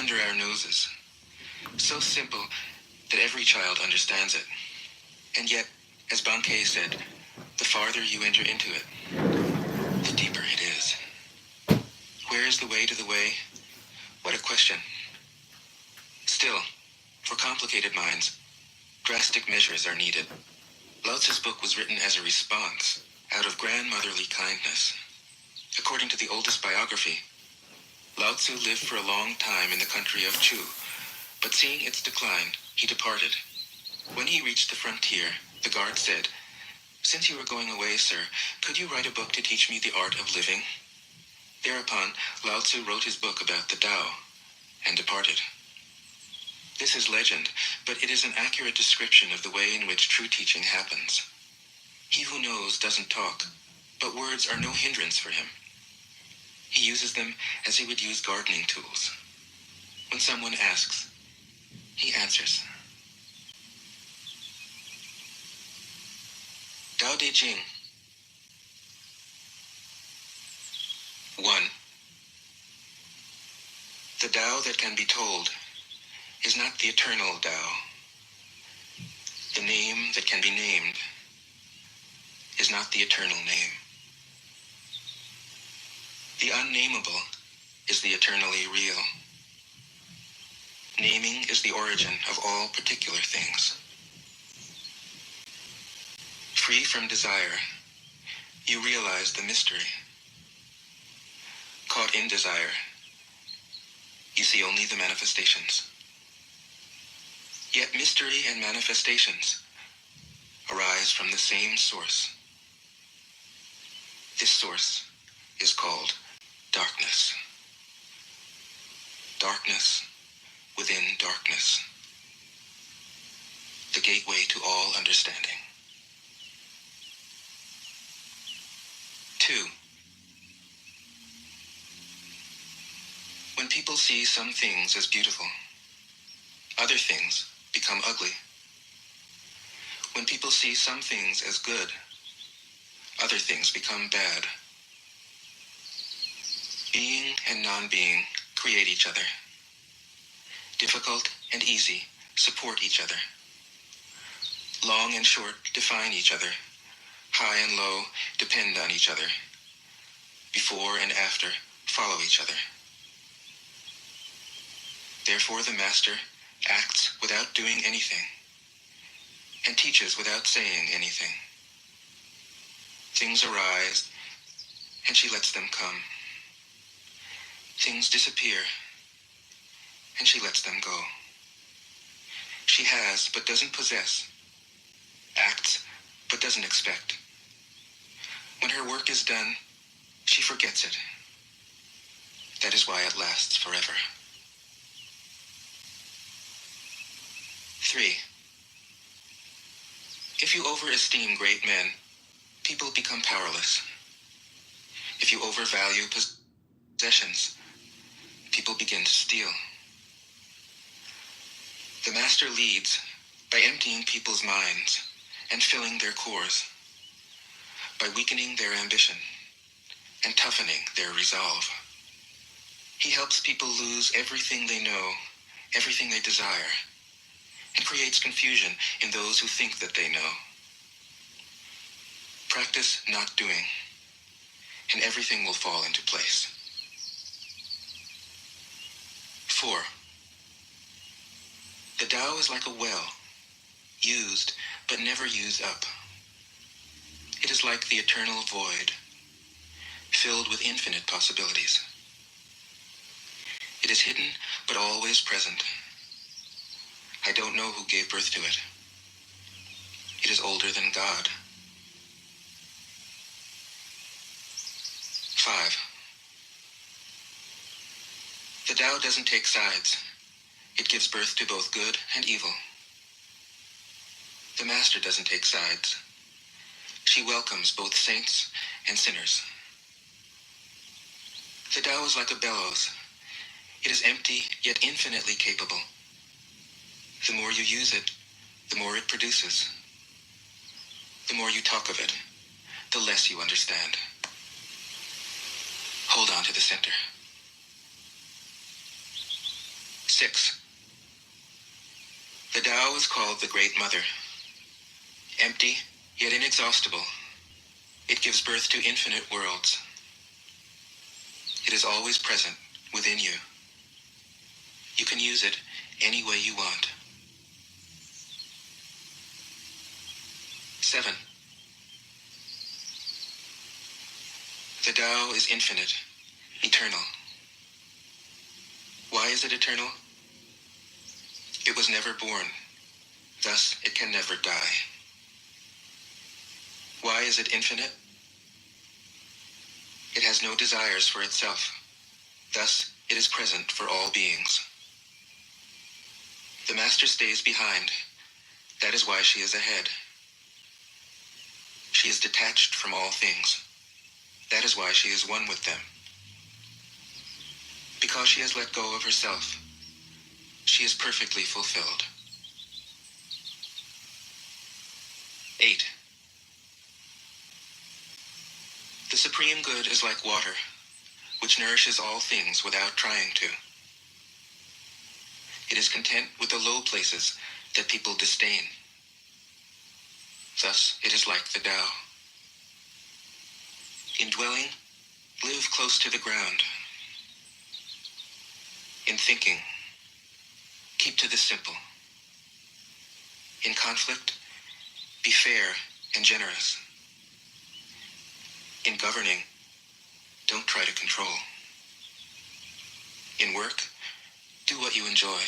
under our noses. So simple that every child understands it. And yet, as Bankei said, the farther you enter into it, the deeper it is. Where is the way to the way? What a question. Still, for complicated minds, drastic measures are needed. Lao Tzu's book was written as a response, out of grandmotherly kindness. According to the oldest biography, Lao Tzu lived for a long time in the country of Chu, but seeing its decline, he departed. When he reached the frontier, the guard said, "Since you are going away, sir, could you write a book to teach me the art of living?" Thereupon, Lao Tzu wrote his book about the Tao, and departed. This is legend, but it is an accurate description of the way in which true teaching happens. He who knows doesn't talk, but words are no hindrance for him. He uses them as he would use gardening tools. When someone asks, he answers. Tao De Jing. 1. The Tao that can be told is not the eternal Tao. The name that can be named is not the eternal name. The unnameable is the eternally real. Naming is the origin of all particular things. Free from desire, you realize the mystery. Caught in desire, you see only the manifestations. Yet mystery and manifestations arise from the same source. This source is called darkness. Darkness within darkness. The gateway to all understanding. 2. When people see some things as beautiful, other things become ugly. When people see some things as good, other things become bad. Being and non-being create each other. Difficult and easy support each other. Long and short define each other. High and low depend on each other. Before and after follow each other. Therefore the master acts without doing anything and teaches without saying anything. Things arise and she lets them come. Things disappear and she lets them go. She has but doesn't possess, acts but doesn't expect. When her work is done, she forgets it. That is why it lasts forever. 3. If you overesteem great men, people become powerless. If you overvalue possessions, people begin to steal. The master leads by emptying people's minds and filling their cores, by weakening their ambition and toughening their resolve. He helps people lose everything they know, everything they desire, and creates confusion in those who think that they know. Practice not doing, and everything will fall into place. 4. The Tao is like a well, used but never used up. It is like the eternal void, filled with infinite possibilities. It is hidden but always present. I don't know who gave birth to it. It is older than God. 5. The Tao doesn't take sides. It gives birth to both good and evil. The Master doesn't take sides. She welcomes both saints and sinners. The Tao is like a bellows. It is empty yet infinitely capable. The more you use it, the more it produces. The more you talk of it, the less you understand. Hold on to the center. 6. The Tao is called the Great Mother. Empty, yet inexhaustible, it gives birth to infinite worlds. It is always present within you. You can use it any way you want. 7. The Tao is infinite, eternal. Why is it eternal? It was never born, thus it can never die. Why is it infinite? It has no desires for itself, thus it is present for all beings. The Master stays behind, that is why she is ahead. She is detached from all things, that is why she is one with them. Because she has let go of herself, she is perfectly fulfilled. 8. The Supreme Good is like water, which nourishes all things without trying to. It is content with the low places that people disdain. Thus, it is like the Tao. In dwelling, live close to the ground. In thinking, keep to the simple. In conflict, be fair and generous. In governing, don't try to control. In work, do what you enjoy.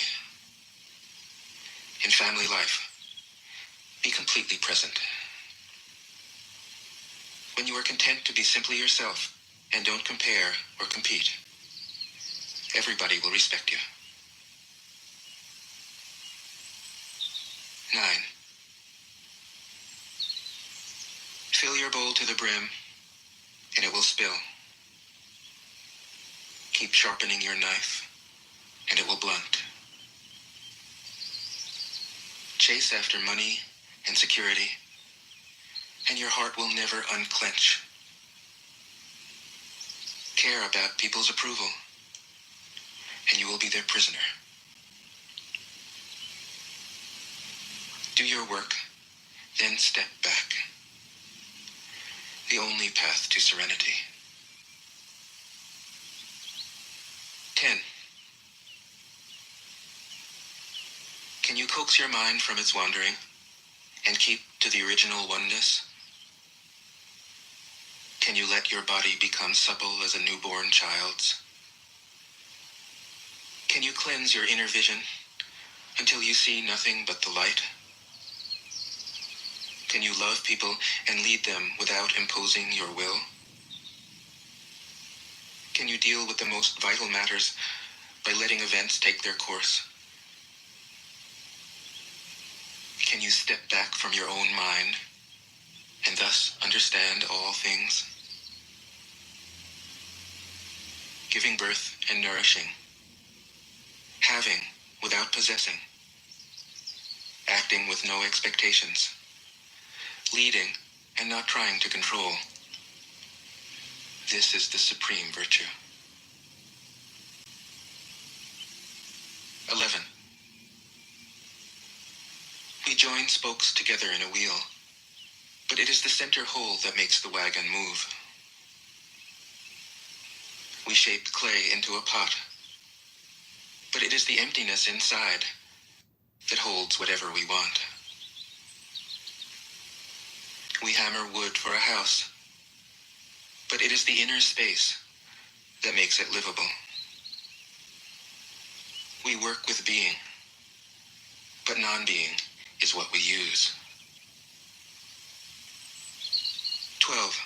In family life, be completely present. When you are content to be simply yourself and don't compare or compete, everybody will respect you. 9. Fill your bowl to the brim, and it will spill. Keep sharpening your knife, and it will blunt. Chase after money and security, and your heart will never unclench. Care about people's approval, and you will be their prisoner. Do your work, then step back. The only path to serenity. 10. Can you coax your mind from its wandering and keep to the original oneness? Can you let your body become supple as a newborn child's? Can you cleanse your inner vision until you see nothing but the light? Can you love people and lead them without imposing your will? Can you deal with the most vital matters by letting events take their course? Can you step back from your own mind and thus understand all things? Giving birth and nourishing. Having without possessing. Acting with no expectations. Leading and not trying to control. This is the supreme virtue. 11. We join spokes together in a wheel, but it is the center whole that makes the wagon move. We shape clay into a pot, but it is the emptiness inside that holds whatever we want. We hammer wood for a house, but it is the inner space that makes it livable. We work with being, but non-being is what we use. 12.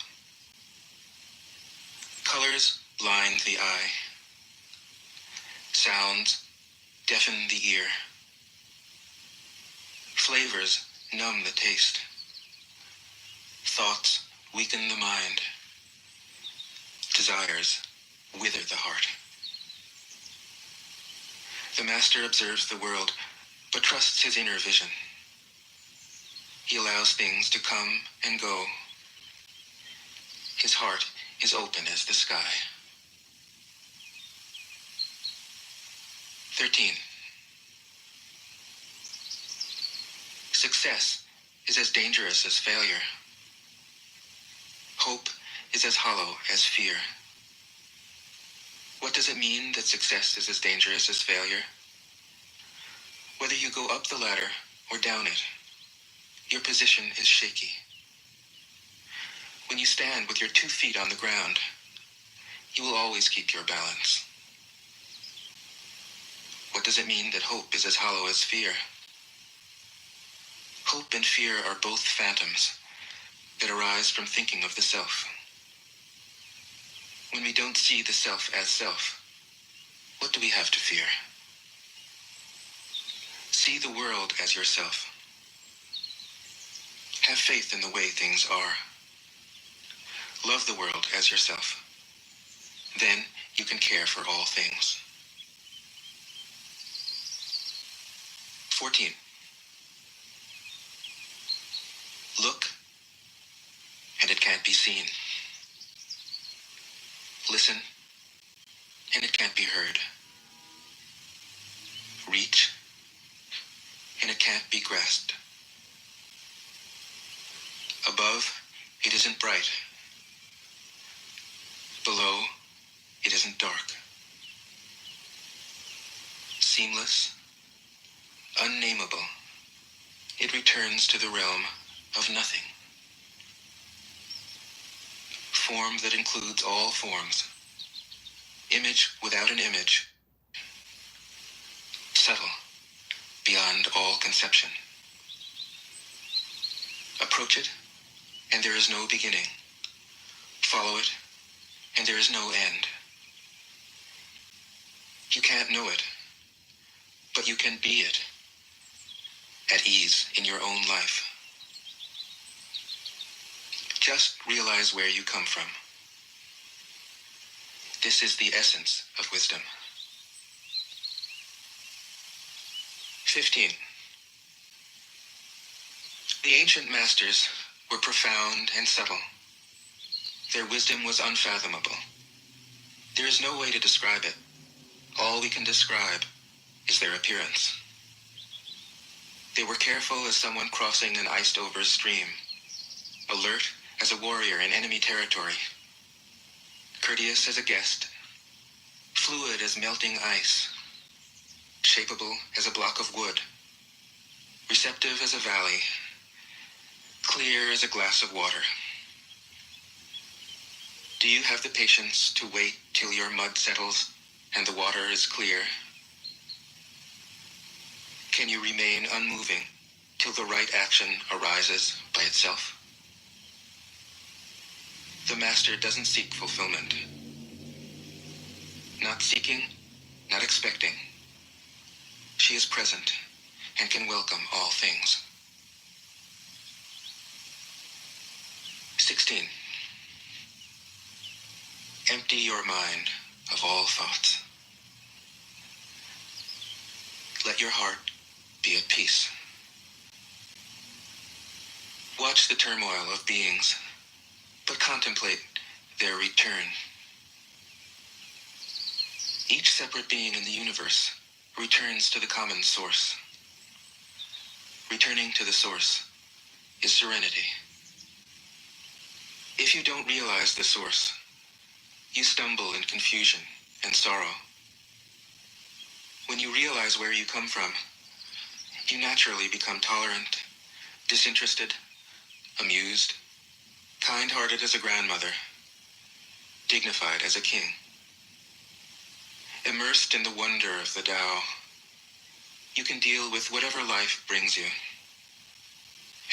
Colors blind the eye. Sounds deafen the ear. Flavors numb the taste. Thoughts weaken the mind. Desires wither the heart. The Master observes the world, but trusts his inner vision. He allows things to come and go. His heart is open as the sky. 13. Success is as dangerous as failure. Hope is as hollow as fear. What does it mean that success is as dangerous as failure? Whether you go up the ladder or down it, your position is shaky. When you stand with your 2 feet on the ground, you will always keep your balance. What does it mean that hope is as hollow as fear? Hope and fear are both phantoms that arise from thinking of the self. When we don't see the self as self, what do we have to fear? See the world as yourself. Have faith in the way things are. Love the world as yourself. Then you can care for all things. 14. Look, and it can't be seen. Listen, and it can't be heard. Reach, and it can't be grasped. Above, it isn't bright. Below, it isn't dark. Seamless, unnameable, it returns to the realm of nothing. Form that includes all forms. Image without an image. Subtle, beyond all conception. Approach it, and there is no beginning. Follow it, and there is no end. You can't know it, but you can be it, at ease in your own life. Just realize where you come from. This is the essence of wisdom. 15. The ancient masters were profound and subtle. Their wisdom was unfathomable. There is no way to describe it. All we can describe is their appearance. They were careful as someone crossing an iced-over stream, alert as a warrior in enemy territory, courteous as a guest, fluid as melting ice, shapeable as a block of wood, receptive as a valley, clear as a glass of water. Do you have the patience to wait till your mud settles and the water is clear? Can you remain unmoving till the right action arises by itself? The master doesn't seek fulfillment. Not seeking, not expecting. She is present and can welcome all things. 16. Empty your mind of all thoughts. Let your heart be at peace. Watch the turmoil of beings, but contemplate their return. Each separate being in the universe returns to the common source. Returning to the source is serenity. If you don't realize the source, you stumble in confusion and sorrow. When you realize where you come from, you naturally become tolerant, disinterested, amused, kind-hearted as a grandmother, dignified as a king. Immersed in the wonder of the Tao, you can deal with whatever life brings you.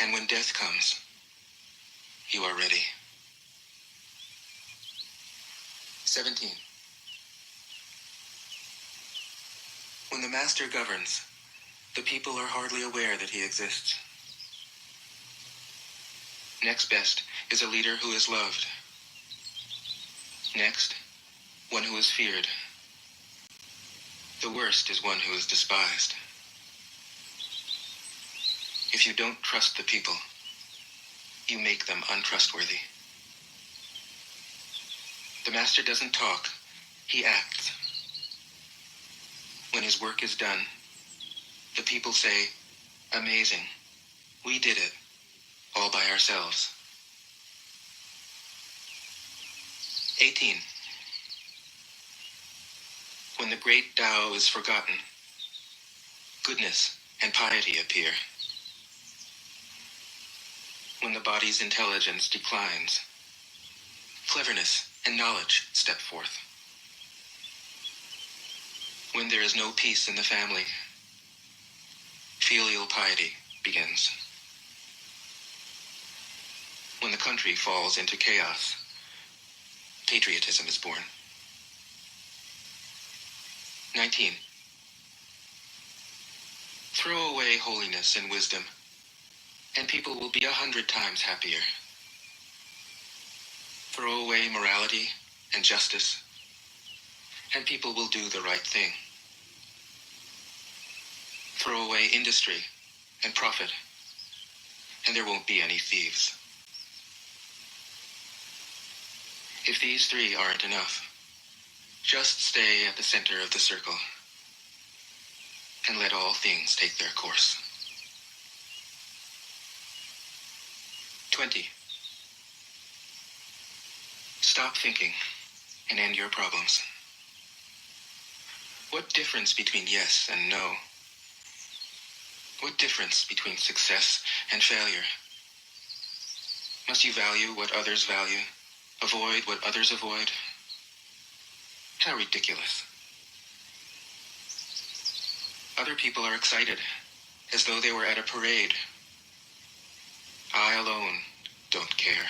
And when death comes, you are ready. 17. When the master governs, the people are hardly aware that he exists. Next best is a leader who is loved. Next, one who is feared. The worst is one who is despised. If you don't trust the people, you make them untrustworthy. The master doesn't talk, he acts. When his work is done, the people say, amazing, We did it, all by ourselves. 18. When the great Tao is forgotten, goodness and piety appear. When the body's intelligence declines, cleverness and knowledge step forth. When there is no peace in the family, filial piety begins. When the country falls into chaos, patriotism is born. 19. Throw away holiness and wisdom, and people will be 100 times happier. Throw away morality and justice, and people will do the right thing. Throw away industry and profit, and there won't be any thieves. If these three aren't enough, just stay at the center of the circle and let all things take their course. 20. Stop thinking and end your problems. What difference between yes and no? What difference between success and failure? Must you value what others value, avoid what others avoid? How ridiculous. Other people are excited, as though they were at a parade. I alone don't care.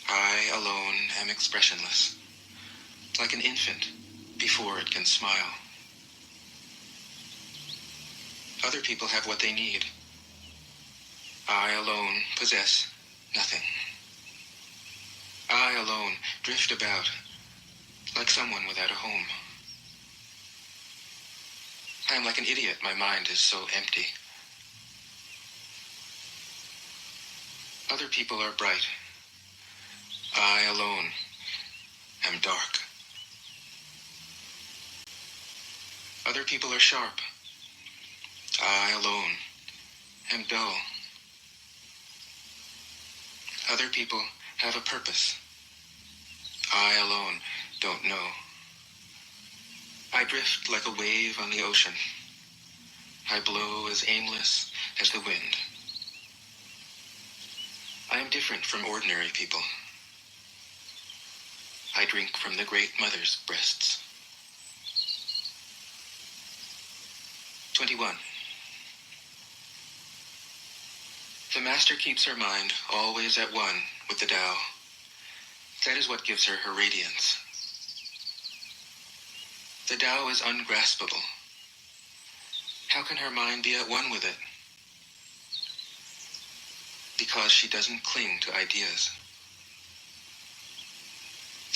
I alone am expressionless, like an infant before it can smile. Other people have what they need. I alone possess nothing. I alone drift about, like someone without a home. I am like an idiot, my mind is so empty. Other people are bright. I alone am dark. Other people are sharp. I alone am dull. Other people have a purpose. I alone don't know. I drift like a wave on the ocean. I blow as aimless as the wind. I am different from ordinary people. I drink from the Great Mother's breasts. 21. The Master keeps her mind always at one with the Tao. That is what gives her her radiance. The Tao is ungraspable. How can her mind be at one with it? Because she doesn't cling to ideas.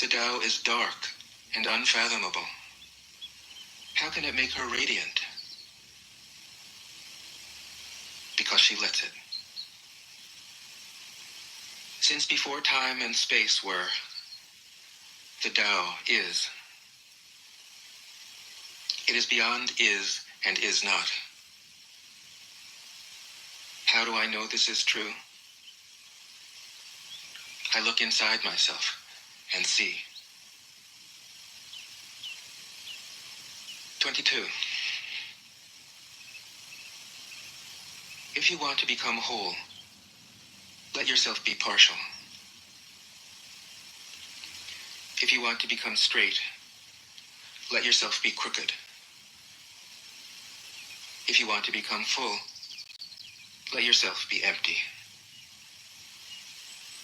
The Tao is dark and unfathomable. How can it make her radiant? Because she lets it. Since before time and space were, the Tao is. It is beyond is and is not. How do I know this is true? I look inside myself and see. 22. If you want to become whole, let yourself be partial. If you want to become straight, let yourself be crooked. If you want to become full, let yourself be empty.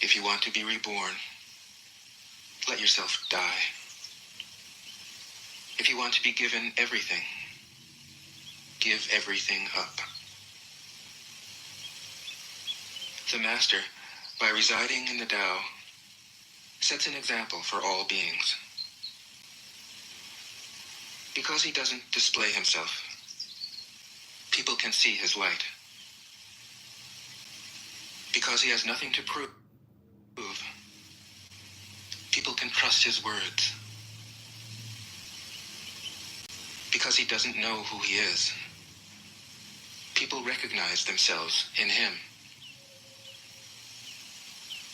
If you want to be reborn, let yourself die. If you want to be given everything, give everything up. The Master, by residing in the Tao, sets an example for all beings. Because he doesn't display himself, people can see his light. Because he has nothing to prove, people can trust his words. Because he doesn't know who he is, people recognize themselves in him.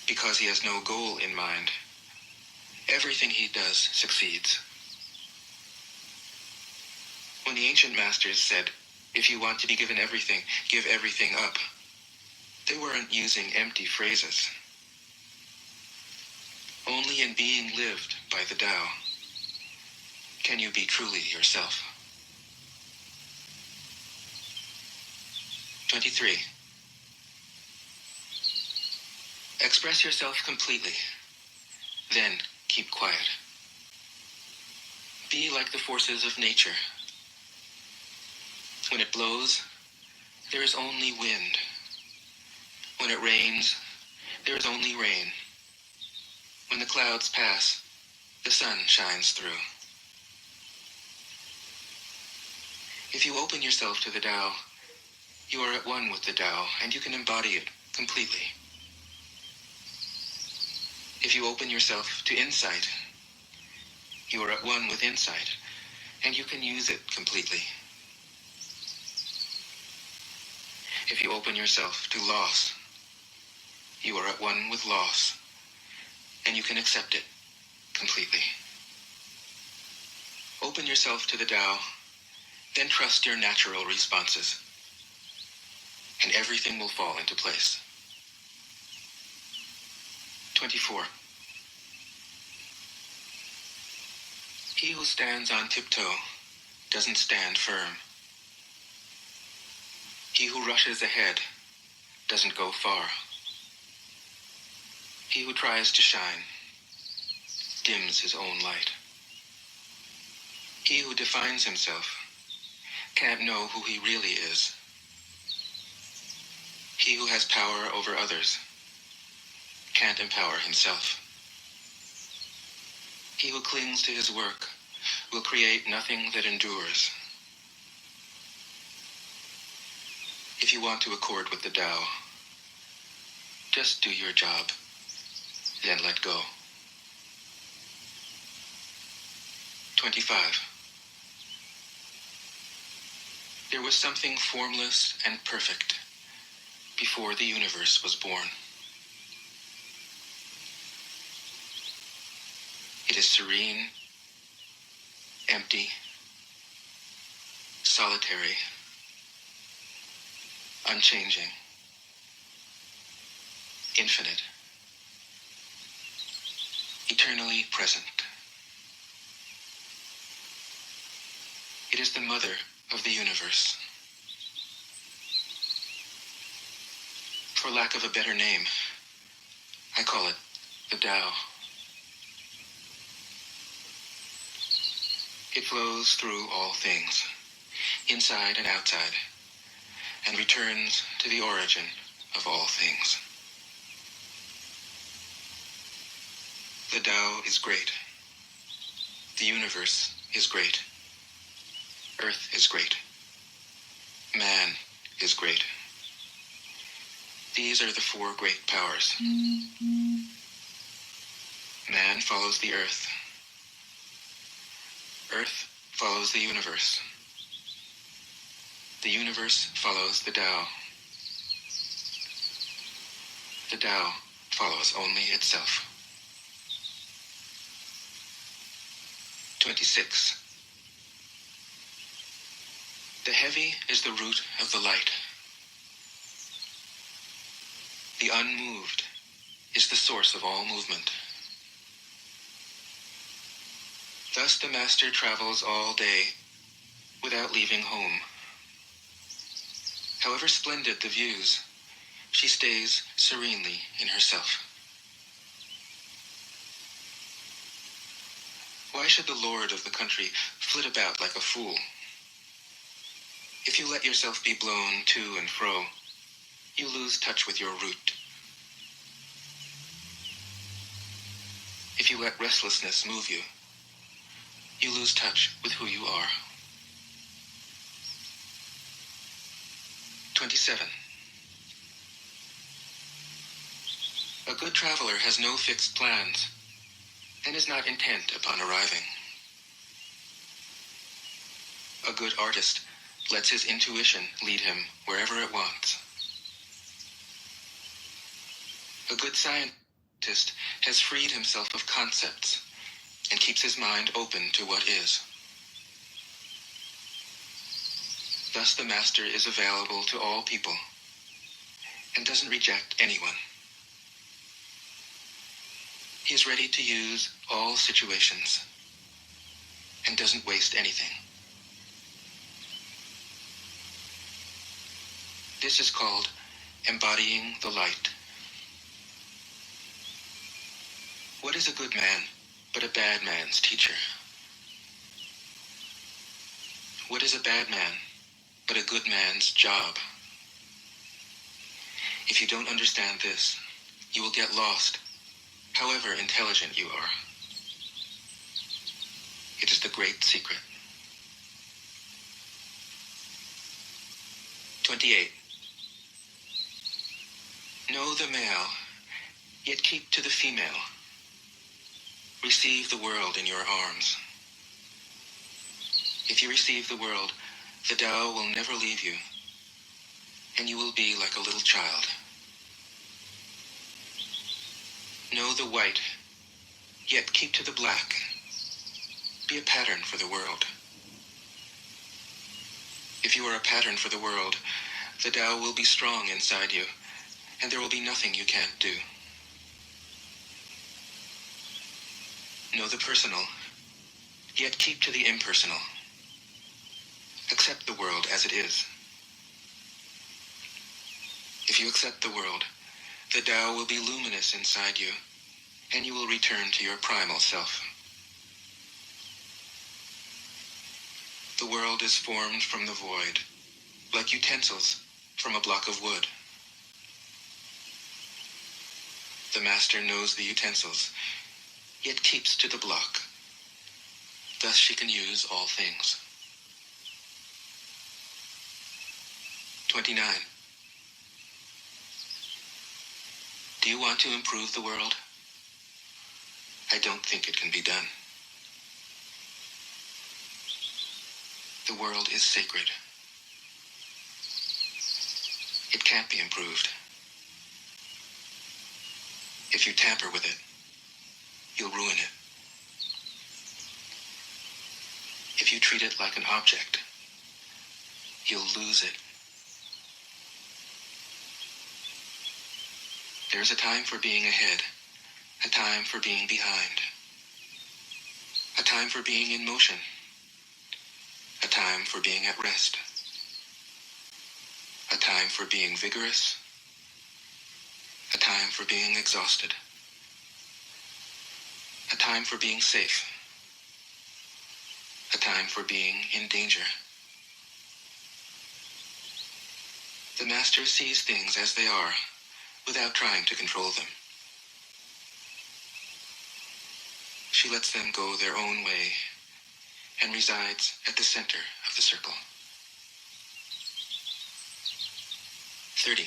Because he has no goal in mind, everything he does succeeds. When the ancient masters said, "If you want to be given everything, give everything up," they weren't using empty phrases. Only in being lived by the Tao can you be truly yourself. 23. Express yourself completely, then keep quiet. Be like the forces of nature. When it blows, there is only wind. When it rains, there is only rain. When the clouds pass, the sun shines through. If you open yourself to the Tao, you are at one with the Tao, and you can embody it completely. If you open yourself to insight, you are at one with insight, and you can use it completely. If you open yourself to loss, you are at one with loss, and you can accept it completely. Open yourself to the Tao, then trust your natural responses, and everything will fall into place. 24. He who stands on tiptoe doesn't stand firm. He who rushes ahead doesn't go far. He who tries to shine dims his own light. He who defines himself can't know who he really is. He who has power over others can't empower himself. He who clings to his work will create nothing that endures. If you want to accord with the Tao, just do your job, then let go. 25. There was something formless and perfect before the universe was born. It is serene, empty, solitary, unchanging, infinite, eternally present. It is the mother of the universe. For lack of a better name, I call it the Tao. It flows through all things, inside and outside, and returns to the origin of all things. The Tao is great. The universe is great. Earth is great. Man is great. These are the four great powers. Man follows the earth. Earth follows the universe. The universe follows the Tao. The Tao follows only itself. 26. The heavy is the root of the light. The unmoved is the source of all movement. Thus the master travels all day without leaving home. However splendid the views, she stays serenely in herself. Why should the lord of the country flit about like a fool? If you let yourself be blown to and fro, you lose touch with your root. If you let restlessness move you, you lose touch with who you are. 27. A good traveler has no fixed plans and is not intent upon arriving. A good artist lets his intuition lead him wherever it wants. A good scientist has freed himself of concepts and keeps his mind open to what is. Thus the master is available to all people and doesn't reject anyone. He is ready to use all situations and doesn't waste anything. This is called embodying the light. What is a good man but a bad man's teacher? What is a bad man but a good man's job? If you don't understand this, you will get lost, however intelligent you are. It is the great secret. 28. Know the male, yet keep to the female. Receive the world in your arms. If you receive the world, the Tao will never leave you, and you will be like a little child. Know the white, yet keep to the black. Be a pattern for the world. If you are a pattern for the world, the Tao will be strong inside you, and there will be nothing you can't do. Know the personal, yet keep to the impersonal. Accept the world as it is. If you accept the world, the Tao will be luminous inside you, and you will return to your primal self. The world is formed from the void, like utensils from a block of wood. The master knows the utensils, yet keeps to the block. Thus she can use all things. 29. Do you want to improve the world? I don't think it can be done. The world is sacred. It can't be improved. If you tamper with it, you'll ruin it. If you treat it like an object, you'll lose it. There's a time for being ahead, a time for being behind, a time for being in motion, a time for being at rest, a time for being vigorous, a time for being exhausted, a time for being safe, a time for being in danger. The master sees things as they are, without trying to control them. She lets them go their own way and resides at the center of the circle. 30.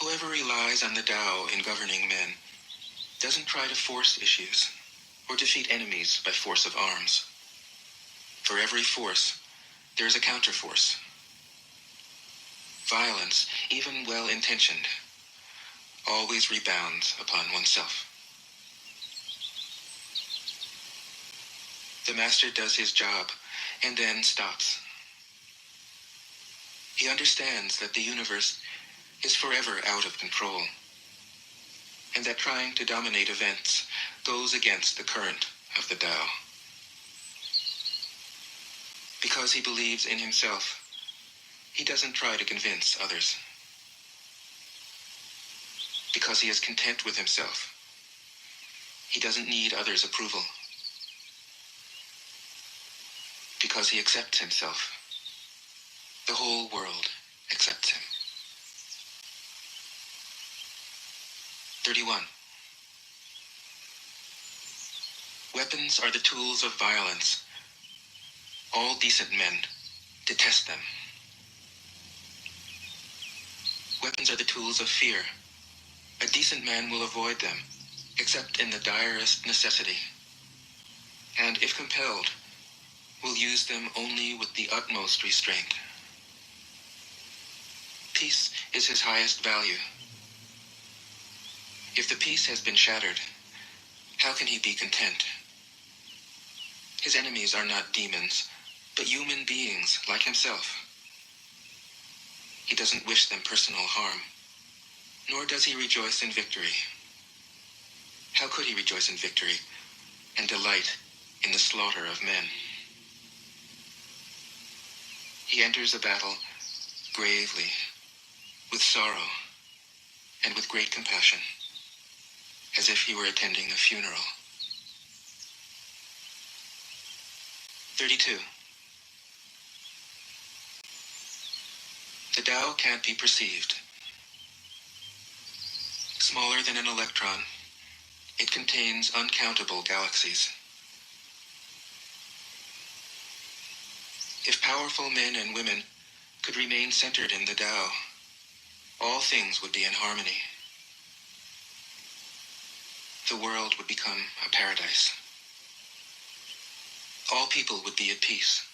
Whoever relies on the Tao in governing men doesn't try to force issues or defeat enemies by force of arms. For every force, there is a counterforce. Violence, even well-intentioned, always rebounds upon oneself. The master does his job and then stops. He understands that the universe is forever out of control, and that trying to dominate events goes against the current of the Tao. Because he believes in himself, he doesn't try to convince others. Because he is content with himself, he doesn't need others' approval. Because he accepts himself, the whole world accepts him. 31. Weapons are the tools of violence. All decent men detest them. Weapons are the tools of fear. A decent man will avoid them, except in the direst necessity. And if compelled, will use them only with the utmost restraint. Peace is his highest value. If the peace has been shattered, how can he be content? His enemies are not demons, but human beings like himself. He doesn't wish them personal harm, nor does he rejoice in victory. How could he rejoice in victory and delight in the slaughter of men? He enters a battle gravely, with sorrow, and with great compassion, as if he were attending a funeral. 32. The Tao can't be perceived. Smaller than an electron, it contains uncountable galaxies. If powerful men and women could remain centered in the Tao, all things would be in harmony. The world would become a paradise. All people would be at peace,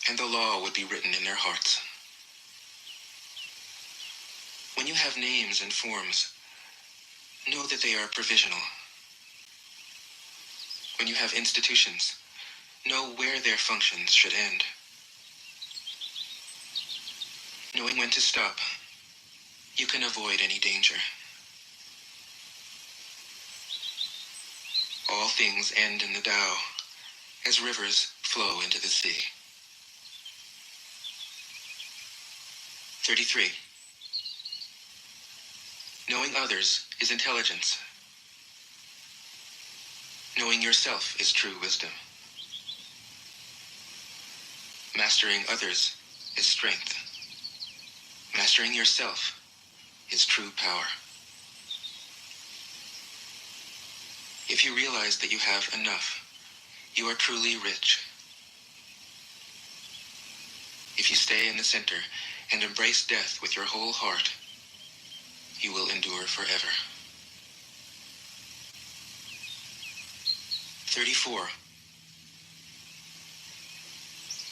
and the law would be written in their hearts. When you have names and forms, know that they are provisional. When you have institutions, know where their functions should end. Knowing when to stop, you can avoid any danger. All things end in the Tao, as rivers flow into the sea. 33. Knowing others is intelligence. Knowing yourself is true wisdom. Mastering others is strength. Mastering yourself is true power. If you realize that you have enough, you are truly rich. If you stay in the center and embrace death with your whole heart, you will endure forever. 34.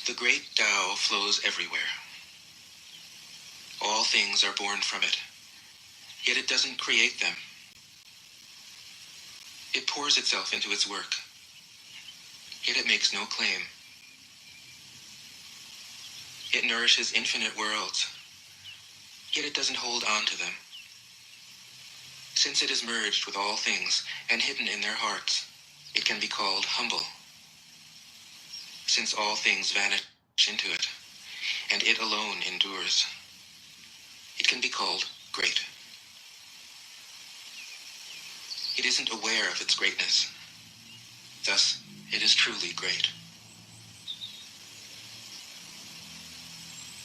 The great Tao flows everywhere. All things are born from it, yet it doesn't create them. It pours itself into its work, yet it makes no claim. It nourishes infinite worlds, yet it doesn't hold on to them. Since it is merged with all things and hidden in their hearts, it can be called humble. Since all things vanish into it, and it alone endures, it can be called great. It isn't aware of its greatness. Thus, it is truly great.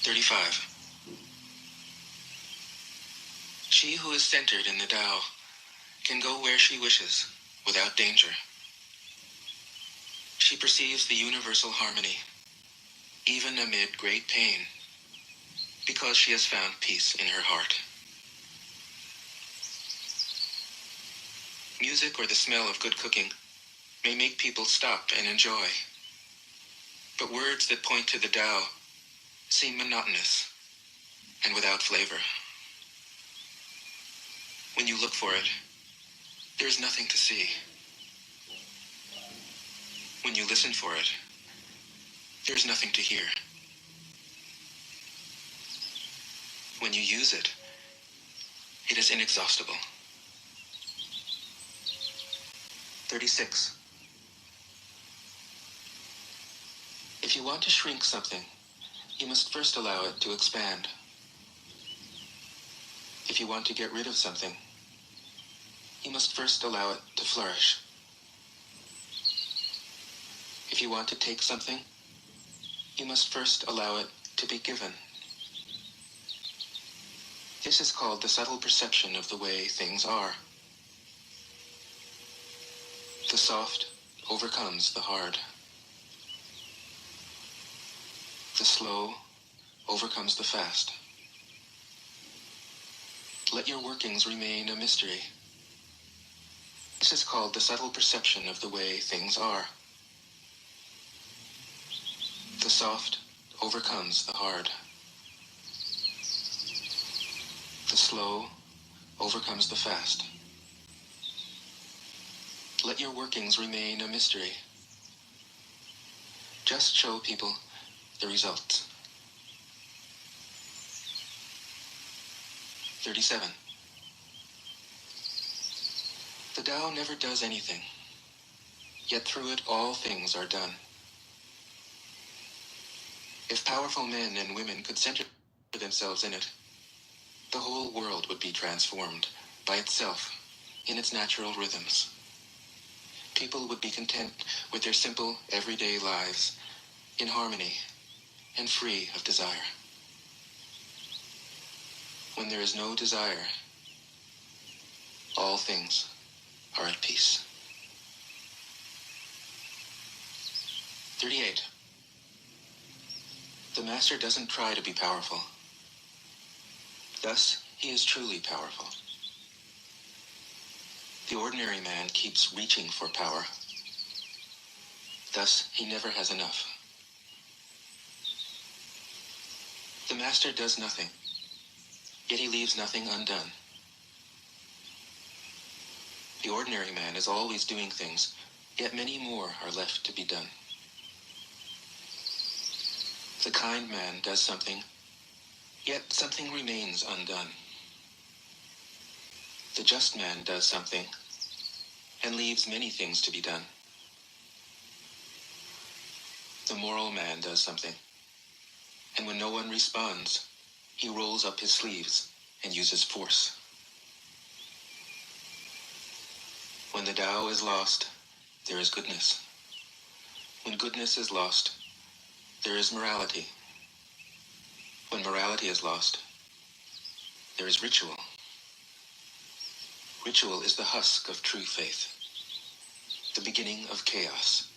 35. She who is centered in the Tao can go where she wishes without danger. She perceives the universal harmony, even amid great pain, because she has found peace in her heart. Music or the smell of good cooking may make people stop and enjoy, but words that point to the Tao seem monotonous and without flavor. When you look for it, there is nothing to see. When you listen for it, there is nothing to hear. When you use it, it is inexhaustible. 36. If you want to shrink something, you must first allow it to expand. If you want to get rid of something, you must first allow it to flourish. If you want to take something, you must first allow it to be given. This is called the subtle perception of the way things are. The soft overcomes the hard. The slow overcomes the fast. Let your workings remain a mystery. This is called the subtle perception of the way things are. soft overcomes the hard. The slow overcomes the fast. Let your workings remain a mystery. Just show people the results. 37. The Tao never does anything, yet through it all things are done. If powerful men and women could center themselves in it, the whole world would be transformed by itself in its natural rhythms. People would be content with their simple, everyday lives, in harmony and free of desire. When there is no desire, all things are at peace. 38. The master doesn't try to be powerful. Thus, he is truly powerful. The ordinary man keeps reaching for power. Thus, he never has enough. The master does nothing, yet he leaves nothing undone. The ordinary man is always doing things, yet many more are left to be done. The kind man does something, yet something remains undone. The just man does something, and leaves many things to be done. The moral man does something, and when no one responds, he rolls up his sleeves and uses force. When the Tao is lost, there is goodness. When goodness is lost, there is morality. When morality is lost, there is ritual. Ritual is the husk of true faith, the beginning of chaos.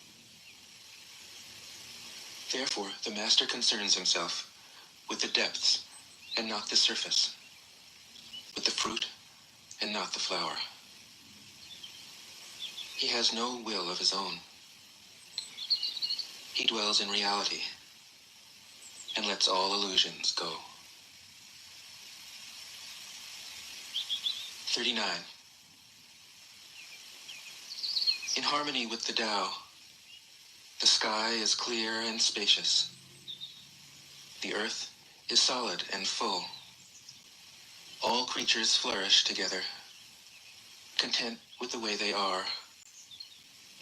Therefore, the master concerns himself with the depths and not the surface, with the fruit and not the flower. He has no will of his own. He dwells in reality and lets all illusions go. 39. In harmony with the Tao, the sky is clear and spacious. The earth is solid and full. All creatures flourish together, content with the way they are,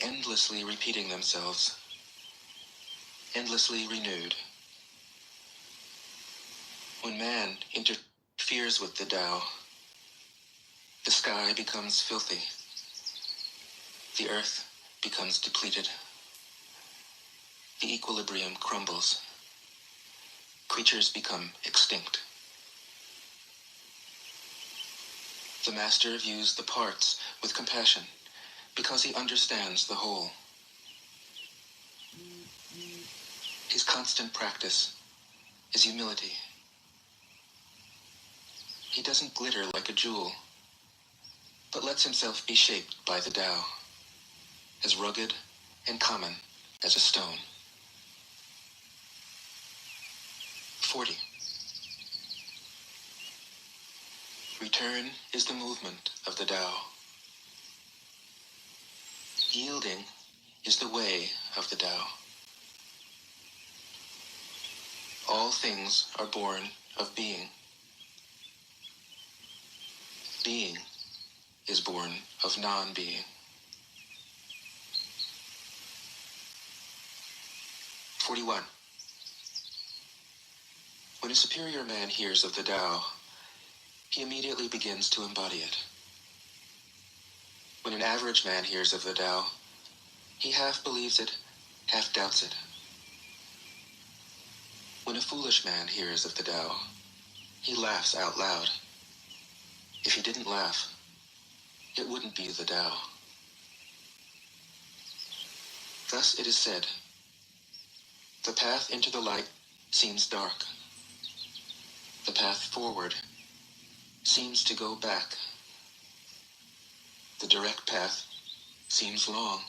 endlessly repeating themselves, endlessly renewed. When man interferes with the Tao, the sky becomes filthy. The earth becomes depleted. The equilibrium crumbles. Creatures become extinct. The master views the parts with compassion because he understands the whole. His constant practice is humility. He doesn't glitter like a jewel, but lets himself be shaped by the Tao, as rugged and common as a stone. 40. Return is the movement of the Tao. Yielding is the way of the Tao. All things are born of being. Being is born of non-being. 41. When a superior man hears of the Tao, he immediately begins to embody it. When an average man hears of the Tao, he half believes it, half doubts it. When a foolish man hears of the Tao, he laughs out loud. If he didn't laugh, it wouldn't be the Tao. Thus it is said, the path into the light seems dark. The path forward seems to go back. The direct path seems long.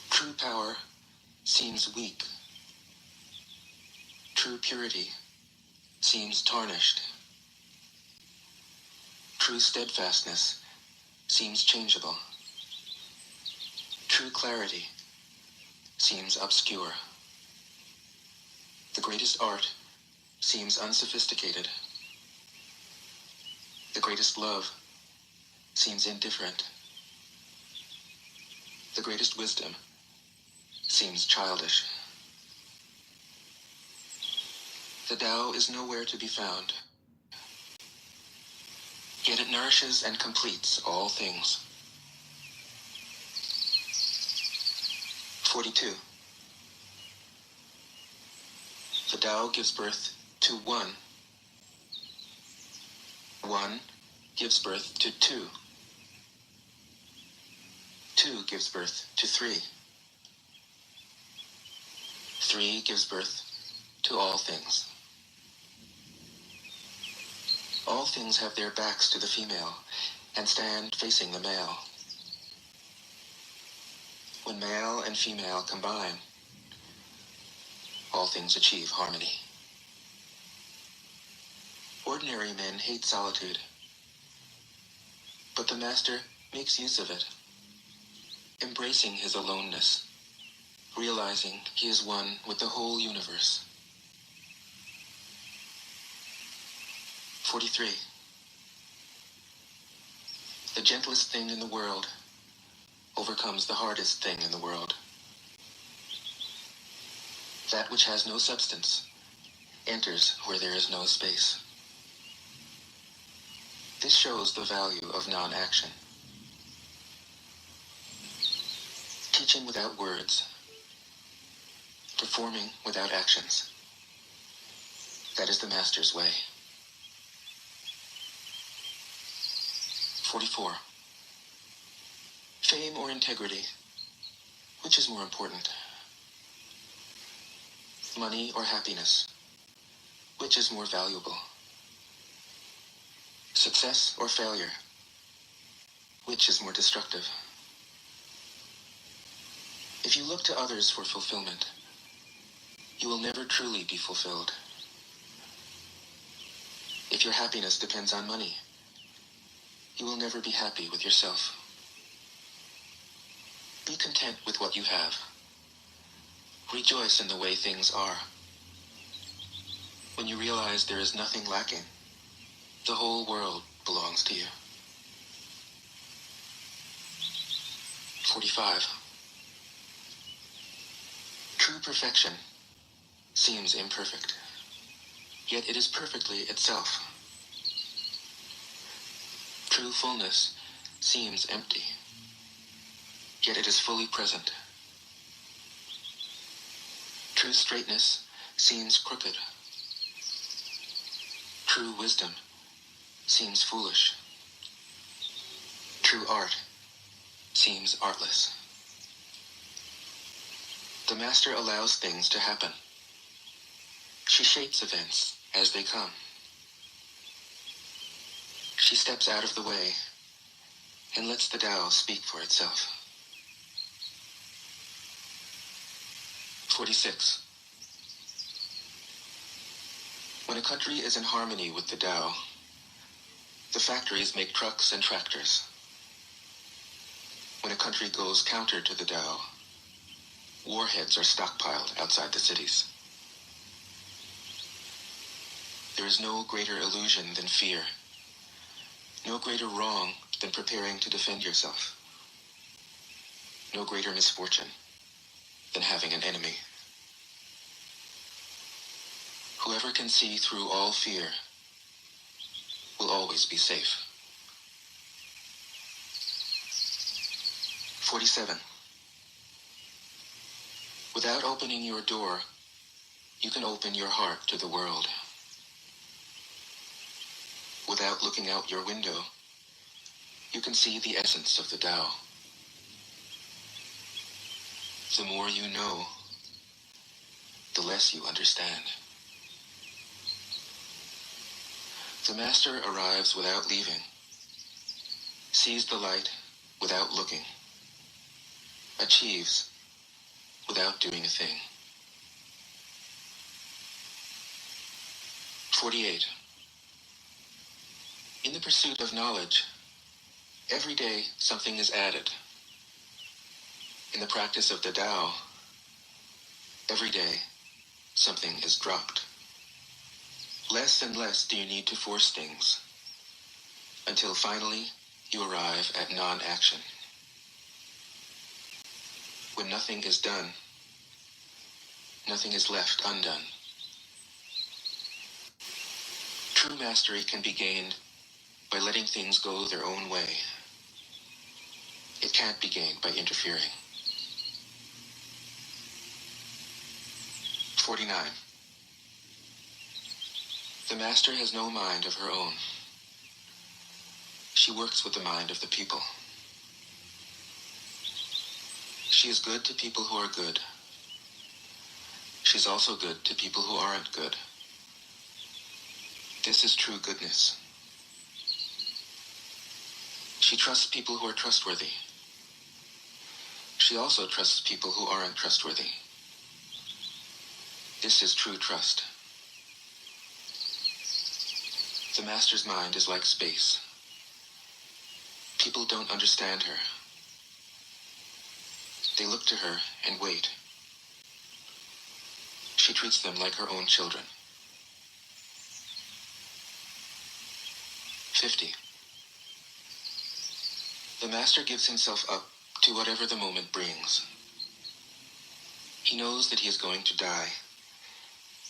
True power seems weak. True purity seems tarnished. True steadfastness seems changeable. True clarity seems obscure. The greatest art seems unsophisticated. The greatest love seems indifferent. The greatest wisdom seems childish. The Tao is nowhere to be found, yet it nourishes and completes all things. 42. The Tao gives birth to one. One gives birth to two. Two gives birth to three. Three gives birth to all things. All things have their backs to the female and stand facing the male. When male and female combine, all things achieve harmony. Ordinary men hate solitude, but the Master makes use of it, embracing his aloneness, realizing he is one with the whole universe. 43. The gentlest thing in the world overcomes the hardest thing in the world. That which has no substance enters where there is no space. This shows the value of non-action. Teaching without words, performing without actions. That is the Master's way. 44. Fame or integrity, which is more important? Money or happiness, which is more valuable? Success or failure, which is more destructive? If you look to others for fulfillment, you will never truly be fulfilled. If your happiness depends on money, you will never be happy with yourself. Be content with what you have. Rejoice in the way things are. When you realize there is nothing lacking, the whole world belongs to you. 45. True perfection seems imperfect, yet it is perfectly itself. True fullness seems empty, yet it is fully present. True straightness seems crooked. True wisdom seems foolish. True art seems artless. The Master allows things to happen. She shapes events as they come. She steps out of the way and lets the Tao speak for itself. 46. When a country is in harmony with the Tao, the factories make trucks and tractors. When a country goes counter to the Tao, warheads are stockpiled outside the cities. There is no greater illusion than fear, no greater wrong than preparing to defend yourself, no greater misfortune than having an enemy. Whoever can see through all fear will always be safe. 47. Without opening your door, you can open your heart to the world. Without looking out your window, you can see the essence of the Tao. The more you know, the less you understand. The Master arrives without leaving, sees the light without looking, achieves without doing a thing. 48. In the pursuit of knowledge, every day something is added. In the practice of the Tao, every day something is dropped. Less and less do you need to force things, until finally you arrive at non-action. When nothing is done, nothing is left undone. True mastery can be gained by letting things go their own way. It can't be gained by interfering. 49. The master has no mind of her own. She works with the mind of the people. She is good to people who are good. She's also good to people who aren't good. This is true goodness. She trusts people who are trustworthy. She also trusts people who aren't trustworthy. This is true trust. The master's mind is like space. People don't understand her. They look to her and wait. She treats them like her own children. 50. The master gives himself up to whatever the moment brings. He knows that he is going to die,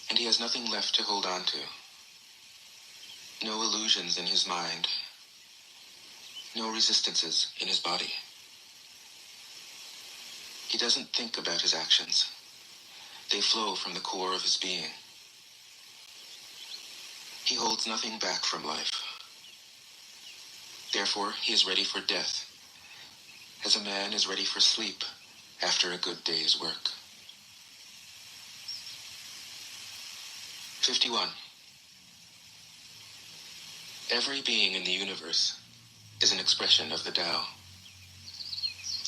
and he has nothing left to hold on to. No illusions in his mind. No resistances in his body. He doesn't think about his actions. They flow from the core of his being. He holds nothing back from life. Therefore, he is ready for death, as a man is ready for sleep after a good day's work. 51. Every being in the universe is an expression of the Tao.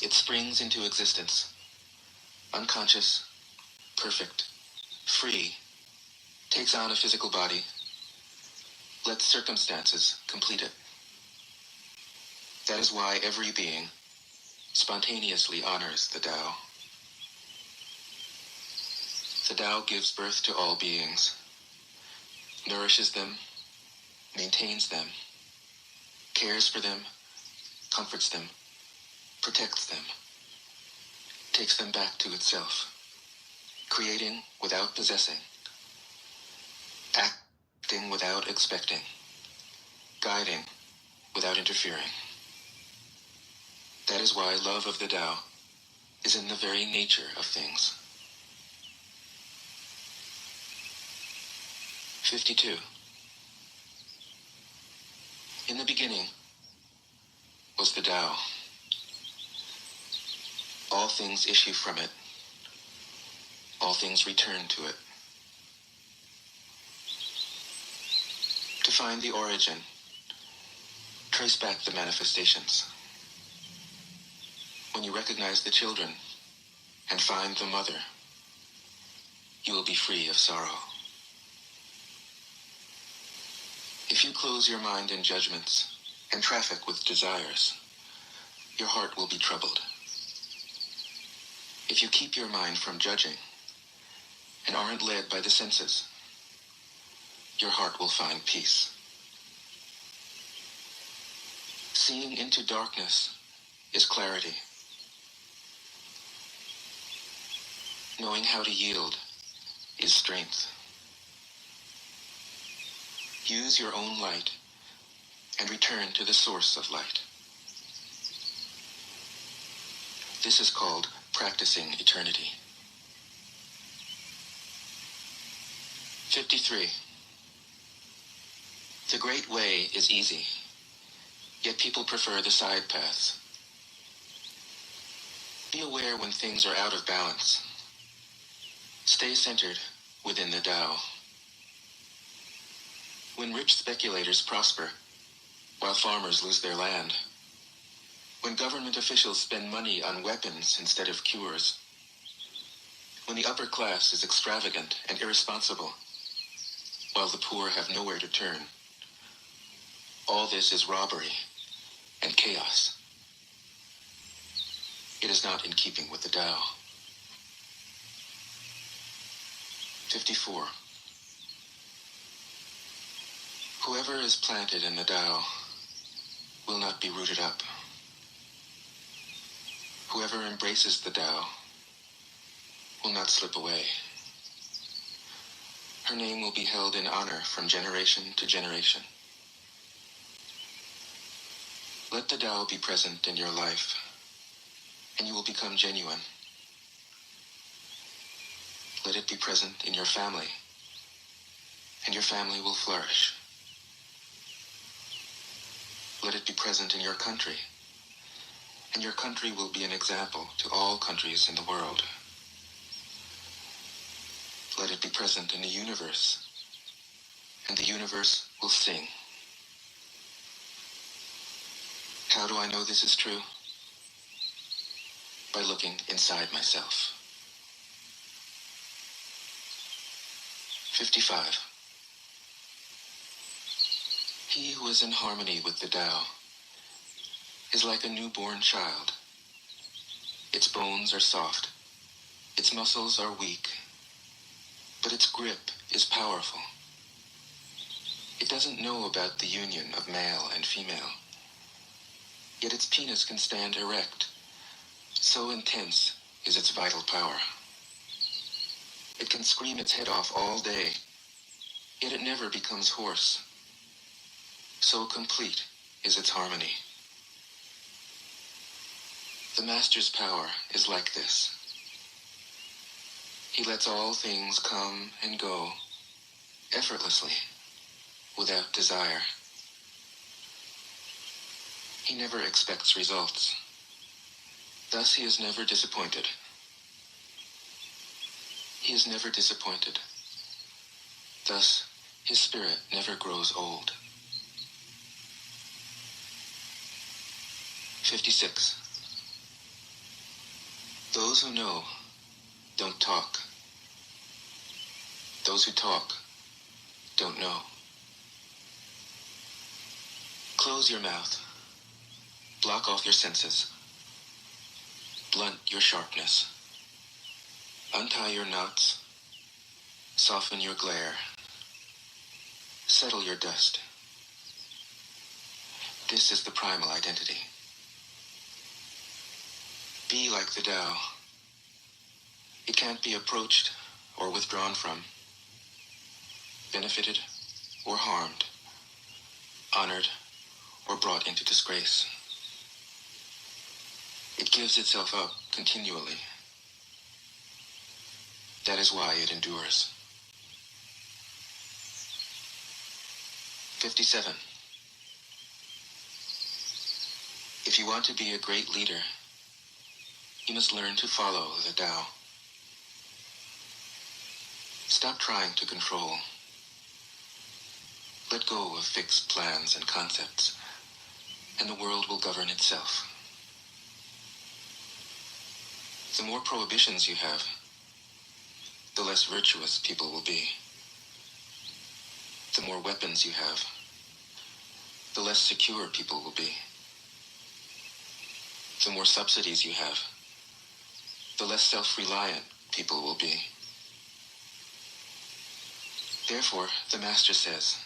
It springs into existence, unconscious, perfect, free, takes on a physical body, lets circumstances complete it. That is why every being spontaneously honors the Tao. The Tao gives birth to all beings, nourishes them, maintains them, cares for them, comforts them, protects them, takes them back to itself, creating without possessing, acting without expecting, guiding without interfering. That is why love of the Tao is in the very nature of things. 52. In the beginning was the Tao. All things issue from it. All things return to it. To find the origin, trace back the manifestations. When you recognize the children and find the mother, you will be free of sorrow. If you close your mind in judgments and traffic with desires, your heart will be troubled. If you keep your mind from judging and aren't led by the senses, your heart will find peace. Seeing into darkness is clarity. Knowing how to yield is strength. Use your own light and return to the source of light. This is called practicing eternity. 53. The great way is easy, yet people prefer the side paths. Be aware when things are out of balance. Stay centered within the Tao. When rich speculators prosper, while farmers lose their land, when government officials spend money on weapons instead of cures, When the upper class is extravagant and irresponsible, while the poor have nowhere to turn, all this is robbery and chaos. It is not in keeping with the Tao. 54. Whoever is planted in the Tao will not be rooted up. Whoever embraces the Tao will not slip away. Her name will be held in honor from generation to generation. Let the Tao be present in your life, and you will become genuine. Let it be present in your family, and your family will flourish. Let it be present in your country, and your country will be an example to all countries in the world. Let it be present in the universe, and the universe will sing. How do I know this is true? By looking inside myself. 55. He who is in harmony with the Tao is like a newborn child. Its bones are soft, its muscles are weak, but its grip is powerful. It doesn't know about the union of male and female, yet its penis can stand erect. So intense is its vital power. It can scream its head off all day, yet it never becomes hoarse. So complete is its harmony. The Master's power is like this. He lets all things come and go effortlessly, without desire. He never expects results. Thus he is never disappointed. He is never disappointed. Thus his spirit never grows old. 56. Those who know don't talk. Those who talk don't know. Close your mouth. Block off your senses. Blunt your sharpness. Untie your knots. Soften your glare. Settle your dust. This is the primal identity. Be like the Tao. It can't be approached or withdrawn from, benefited or harmed, honored or brought into disgrace. It gives itself up continually. That is why it endures. 57. If you want to be a great leader, you must learn to follow the Tao. Stop trying to control. Let go of fixed plans and concepts, and the world will govern itself. The more prohibitions you have, the less virtuous people will be. The more weapons you have, the less secure people will be. The more subsidies you have, the less self-reliant people will be. Therefore, the Master says,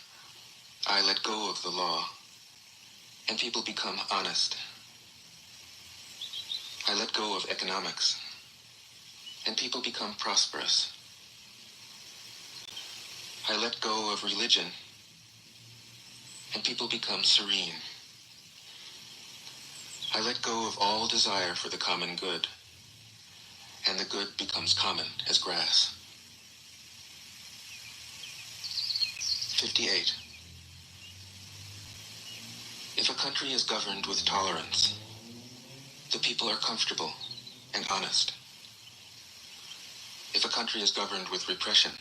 I let go of the law, and people become honest. I let go of economics, and people become prosperous. I let go of religion, and people become serene. I let go of all desire for the common good, and the good becomes common as grass. 58. If a country is governed with tolerance, the people are comfortable and honest. If a country is governed with repression,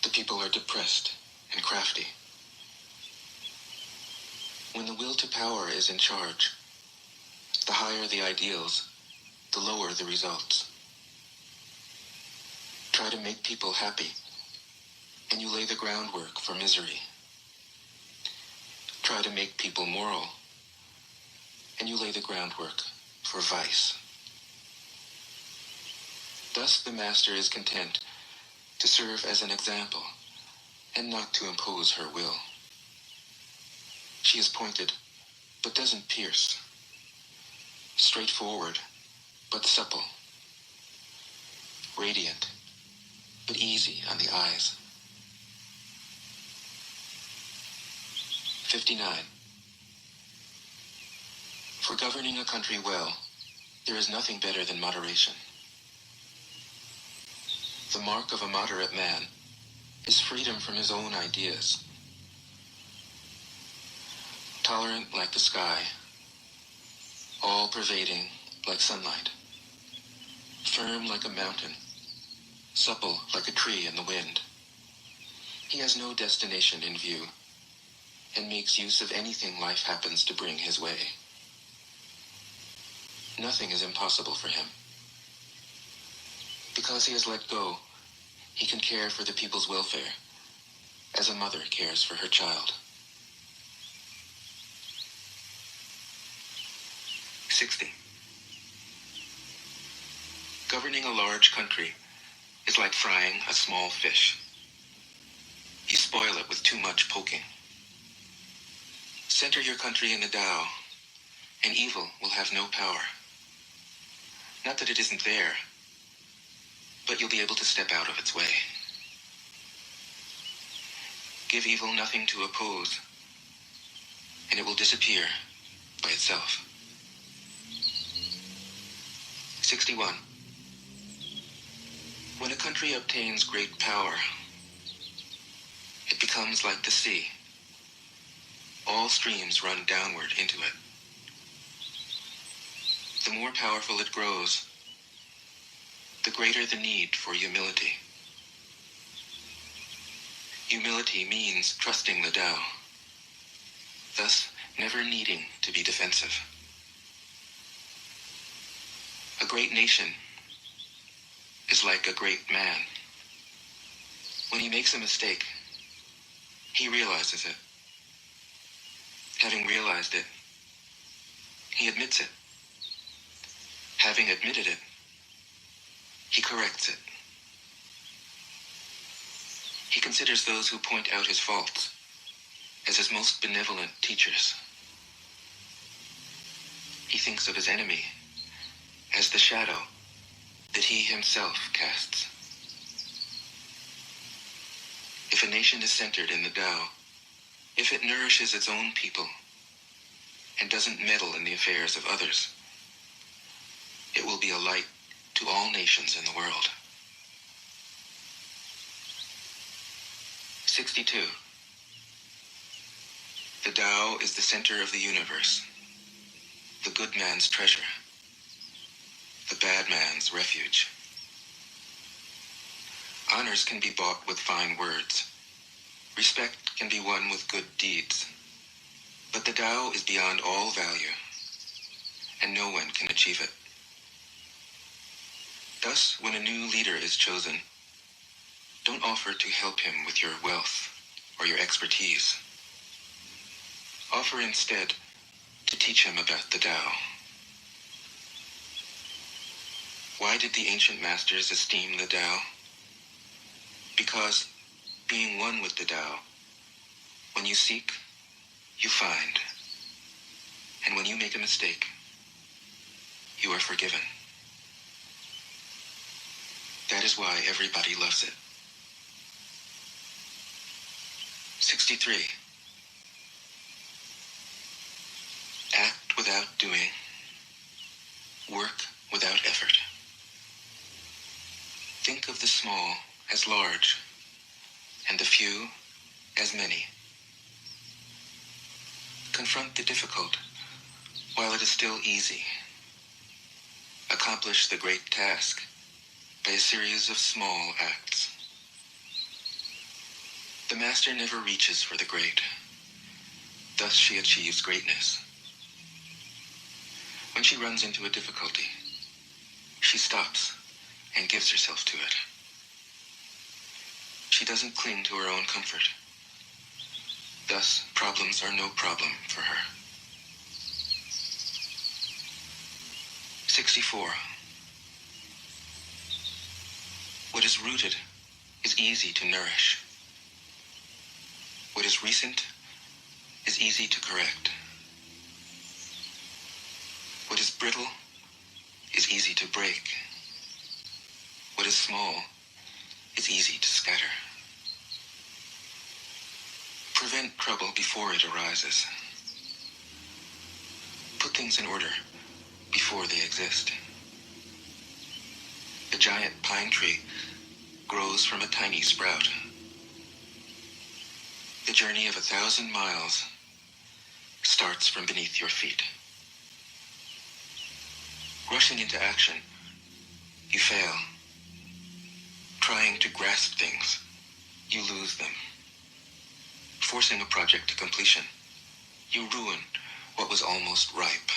the people are depressed and crafty. When the will to power is in charge, the higher the ideals, the lower the results. Try to make people happy, and you lay the groundwork for misery. Try to make people moral, and you lay the groundwork for vice. Thus the master is content to serve as an example and not to impose her will. She is pointed, but doesn't pierce. Straightforward, but supple. Radiant, but easy on the eyes. 59. For governing a country well, there is nothing better than moderation. The mark of a moderate man is freedom from his own ideas. Tolerant like the sky, all-pervading like sunlight, firm like a mountain, supple like a tree in the wind. He has no destination in view, and makes use of anything life happens to bring his way. Nothing is impossible for him. Because he has let go, he can care for the people's welfare, as a mother cares for her child. 60. Governing a large country is like frying a small fish. You spoil it with too much poking. Center your country in the Tao, and evil will have no power. Not that it isn't there, but you'll be able to step out of its way. Give evil nothing to oppose, and it will disappear by itself. 61. When a country obtains great power, it becomes like the sea. All streams run downward into it. The more powerful it grows, the greater the need for humility. Humility means trusting the Tao, thus never needing to be defensive. A great nation is like a great man. When he makes a mistake, he realizes it. Having realized it, he admits it. Having admitted it, he corrects it. He considers those who point out his faults as his most benevolent teachers. He thinks of his enemy as the shadow that he himself casts. If a nation is centered in the Tao, if it nourishes its own people and doesn't meddle in the affairs of others, it will be a light to all nations in the world. 62. The Tao is the center of the universe, the good man's treasure, the bad man's refuge. Honors can be bought with fine words. Respect can be won with good deeds. But the Tao is beyond all value, and no one can achieve it. Thus, when a new leader is chosen, don't offer to help him with your wealth or your expertise. Offer instead to teach him about the Tao. Why did the ancient masters esteem the Tao? Because, being one with the Tao, when you seek, you find. And when you make a mistake, you are forgiven. That is why everybody loves it. 63. Act without doing. Work without effort. Think of the small as large, and the few as many. Confront the difficult while it is still easy. Accomplish the great task by a series of small acts. The master never reaches for the great. Thus she achieves greatness. When she runs into a difficulty, she stops and gives herself to it. she doesn't cling to her own comfort. Thus, problems are no problem for her. 64. What is rooted is easy to nourish. What is recent is easy to correct. What is brittle is easy to break. What is small is easy to scatter. Prevent trouble before it arises. Put things in order before they exist. The giant pine tree grows from a tiny sprout. The journey of 1,000 miles starts from beneath your feet. Rushing into action, you fail. Trying to grasp things, you lose them. Forcing a project to completion, you ruin what was almost ripe.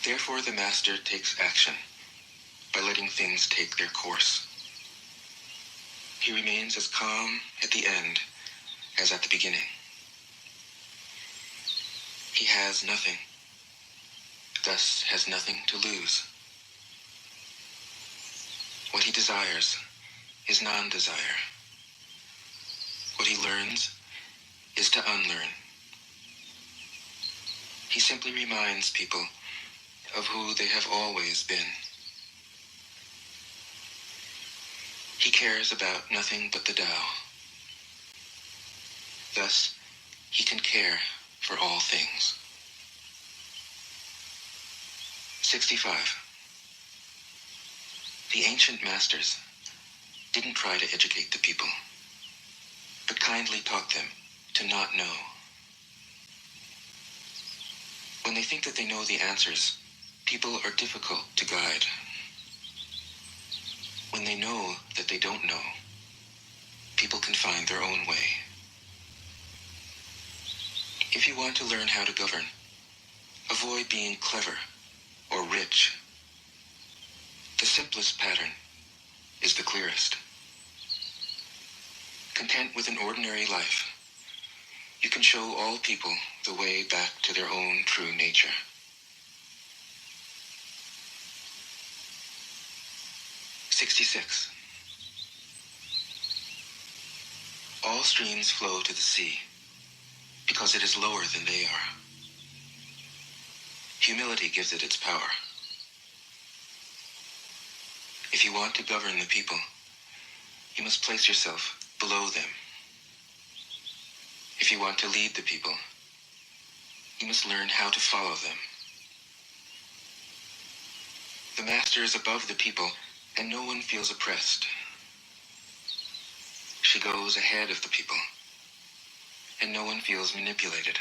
Therefore, the master takes action by letting things take their course. He remains as calm at the end as at the beginning. He has nothing, thus has nothing to lose. What he desires is non-desire. What he learns is to unlearn. He simply reminds people of who they have always been. He cares about nothing but the Tao. Thus, he can care for all things. 65. The ancient masters didn't try to educate the people, but kindly taught them to not know. When they think that they know the answers, people are difficult to guide. When they know that they don't know, people can find their own way. If you want to learn how to govern, avoid being clever or rich. The simplest pattern is the clearest. Content with an ordinary life, you can show all people the way back to their own true nature. "66. All streams flow to the sea because it is lower than they are. Humility gives it its power. If you want to govern the people, you must place yourself below them. If you want to lead the people, you must learn how to follow them. The master is above the people, and no one feels oppressed. She goes ahead of the people, and no one feels manipulated.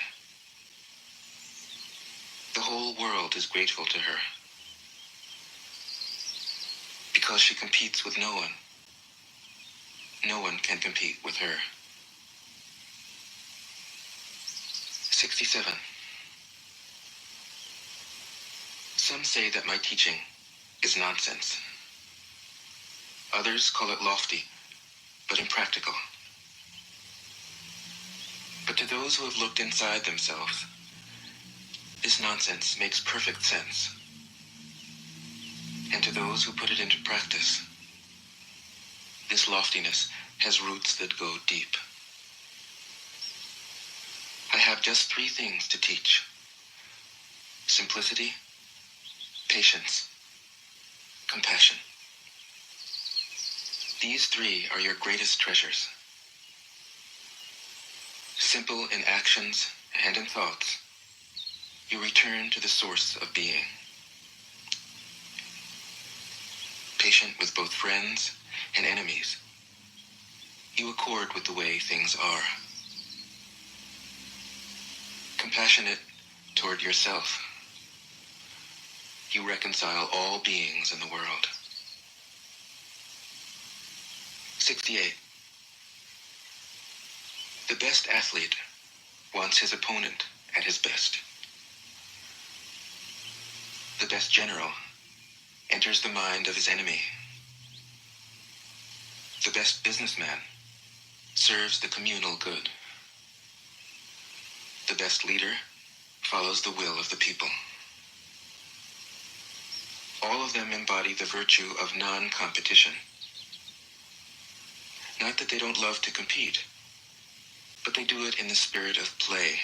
The whole world is grateful to her, because she competes with no one. No one can compete with her. 67. Some say that my teaching is nonsense. Others call it lofty, but impractical. But to those who have looked inside themselves, this nonsense makes perfect sense. And to those who put it into practice, this loftiness has roots that go deep. I have just 3 things to teach: simplicity, patience, compassion. These 3 are your greatest treasures. Simple in actions and in thoughts, you return to the source of being. Patient with both friends and enemies, you accord with the way things are. Compassionate toward yourself, you reconcile all beings in the world. 68. The best athlete wants his opponent at his best. The best general enters the mind of his enemy. The best businessman serves the communal good. The best leader follows the will of the people. All of them embody the virtue of non-competition. Not that they don't love to compete, but they do it in the spirit of play.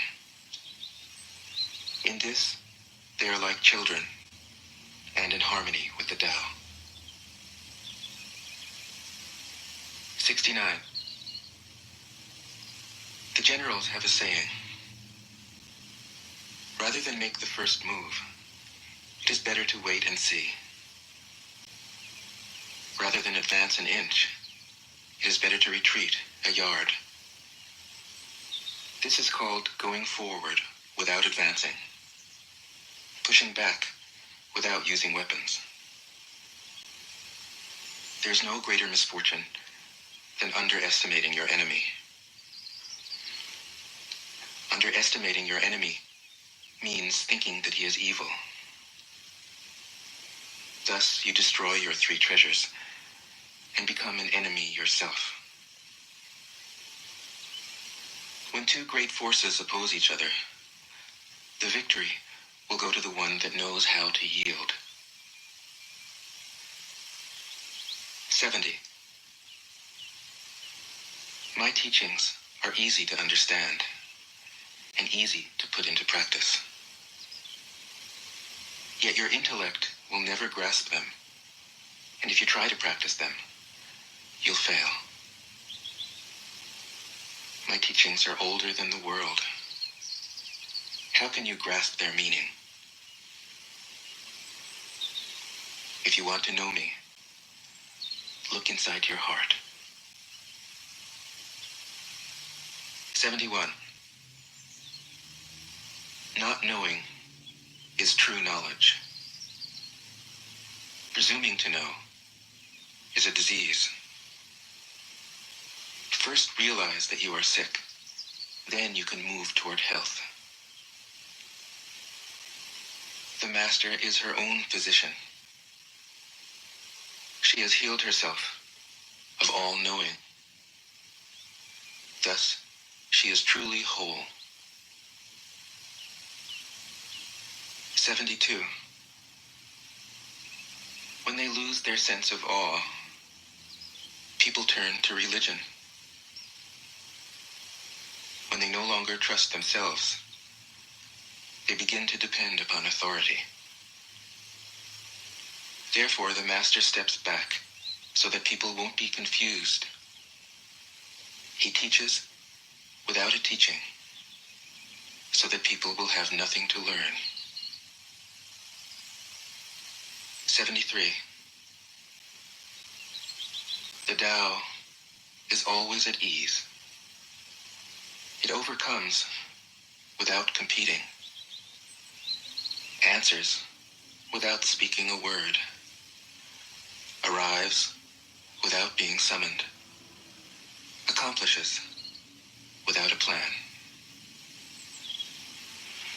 In this, they are like children, and in harmony with the Tao. 69. The generals have a saying: rather than make the first move, it is better to wait and see. Rather than advance an inch, it is better to retreat a yard. This is called going forward without advancing, pushing back without using weapons. There's no greater misfortune than underestimating your enemy. Underestimating your enemy means thinking that he is evil. Thus, you destroy your three treasures and become an enemy yourself. When two great forces oppose each other, the victory will go to the one that knows how to yield. 70. My teachings are easy to understand and easy to put into practice. Yet your intellect will never grasp them, and if you try to practice them, you'll fail. My teachings are older than the world. How can you grasp their meaning? If you want to know me, look inside your heart. 71. Not knowing is true knowledge. Presuming to know is a disease. First realize that you are sick, then you can move toward health. The master is her own physician. She has healed herself of all knowing. Thus, she is truly whole. 72. When they lose their sense of awe, people turn to religion. When they no longer trust themselves, they begin to depend upon authority. Therefore, the master steps back so that people won't be confused. He teaches without a teaching, so that people will have nothing to learn. 73. The Tao is always at ease. It overcomes without competing, answers without speaking a word, arrives without being summoned, accomplishes without a plan.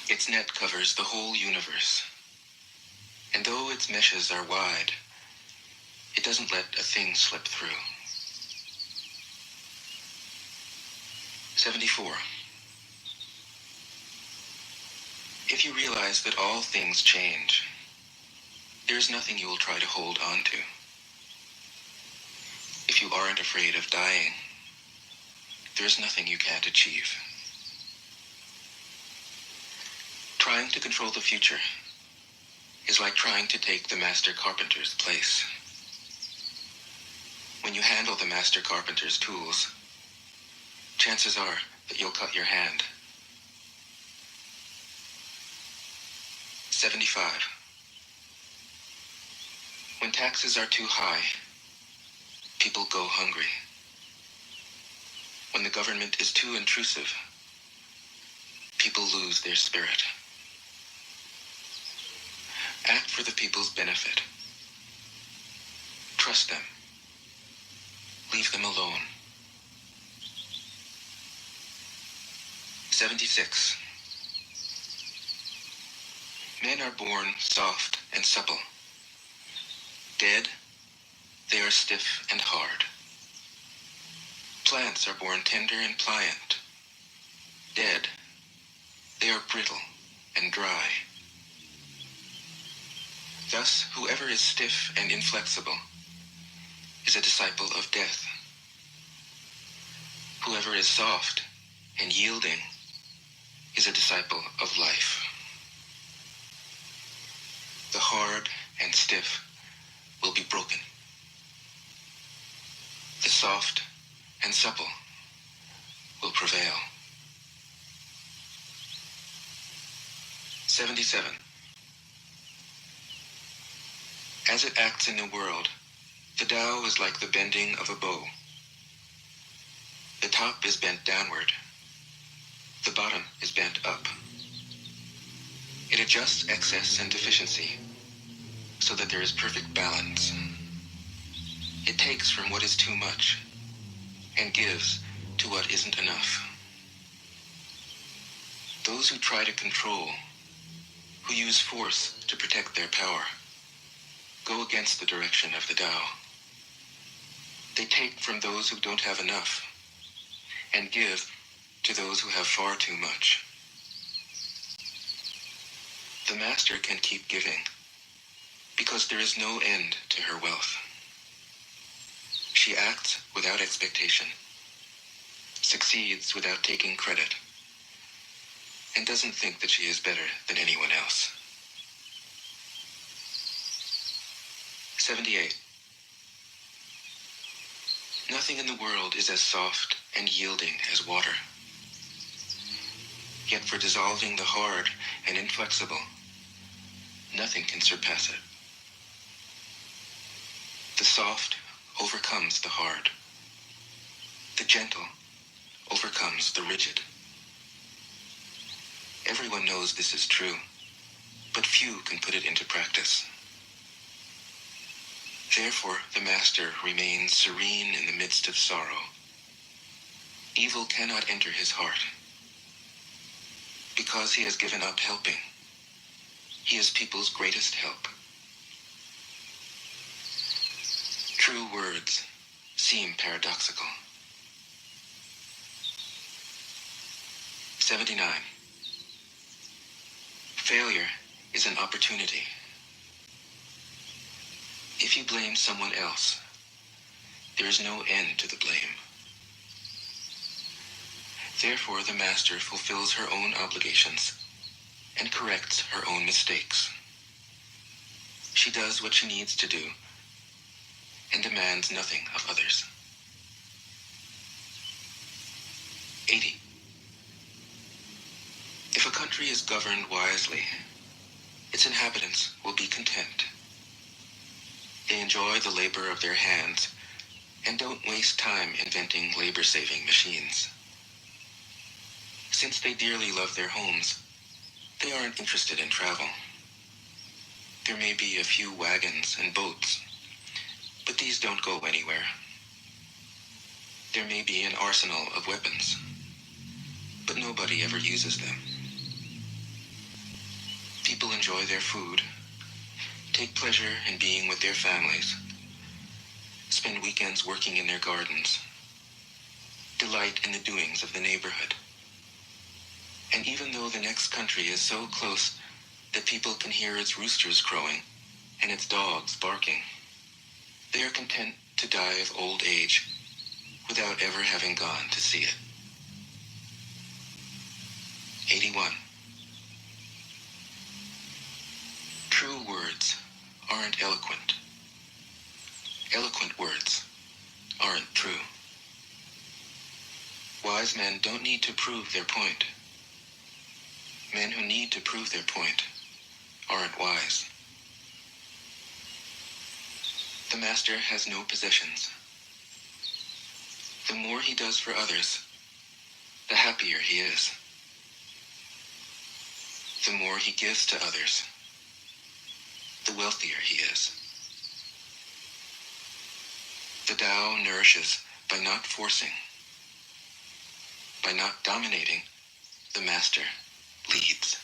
Its net covers the whole universe, and though its meshes are wide, it doesn't let a thing slip through. 74. If you realize that all things change, there is nothing you will try to hold on to. If you aren't afraid of dying, there is nothing you can't achieve. Trying to control the future is like trying to take the master carpenter's place. When you handle the master carpenter's tools, chances are that you'll cut your hand. 75. When taxes are too high, people go hungry. When the government is too intrusive, people lose their spirit. Act for the people's benefit. Trust them. Leave them alone. 76. Men are born soft and supple. Dead, they are stiff and hard. plants are born tender and pliant. Dead, they are brittle and dry. Thus, whoever is stiff and inflexible is a disciple of death. Whoever is soft and yielding is a disciple of life. The hard and stiff will be broken. The soft and supple will prevail. 77. As it acts in the world, the Tao is like the bending of a bow. The top is bent downward. The bottom is bent up. It adjusts excess and deficiency so that there is perfect balance. It takes from what is too much and gives to what isn't enough. Those who try to control, who use force to protect their power, go against the direction of the Tao. They take from those who don't have enough and give to those who have far too much. The master can keep giving because there is no end to her wealth. She acts without expectation, succeeds without taking credit, and doesn't think that she is better than anyone else. 78. Nothing in the world is as soft and yielding as water. Yet for dissolving the hard and inflexible, nothing can surpass it. The soft overcomes the hard. The gentle overcomes the rigid. Everyone knows this is true, but few can put it into practice. Therefore, the master remains serene in the midst of sorrow. Evil cannot enter his heart. Because he has given up helping, he is people's greatest help. True words seem paradoxical. 79. Failure is an opportunity. If you blame someone else, there is no end to the blame. Therefore, the master fulfills her own obligations and corrects her own mistakes. She does what she needs to do and demands nothing of others. 80. If a country is governed wisely, its inhabitants will be content. They enjoy the labor of their hands and don't waste time inventing labor-saving machines. Since they dearly love their homes, they aren't interested in travel. There may be a few wagons and boats, but these don't go anywhere. There may be an arsenal of weapons, but nobody ever uses them. People enjoy their food, take pleasure in being with their families, spend weekends working in their gardens, delight in the doings of the neighborhood. And even though the next country is so close that people can hear its roosters crowing and its dogs barking, they are content to die of old age without ever having gone to see it. 81. True words aren't eloquent. Eloquent words aren't true. Wise men don't need to prove their point. Men who need to prove their point aren't wise. The master has no possessions. The more he does for others, the happier he is. The more he gives to others, the wealthier he is. The Tao nourishes by not forcing. By not dominating, the master leads.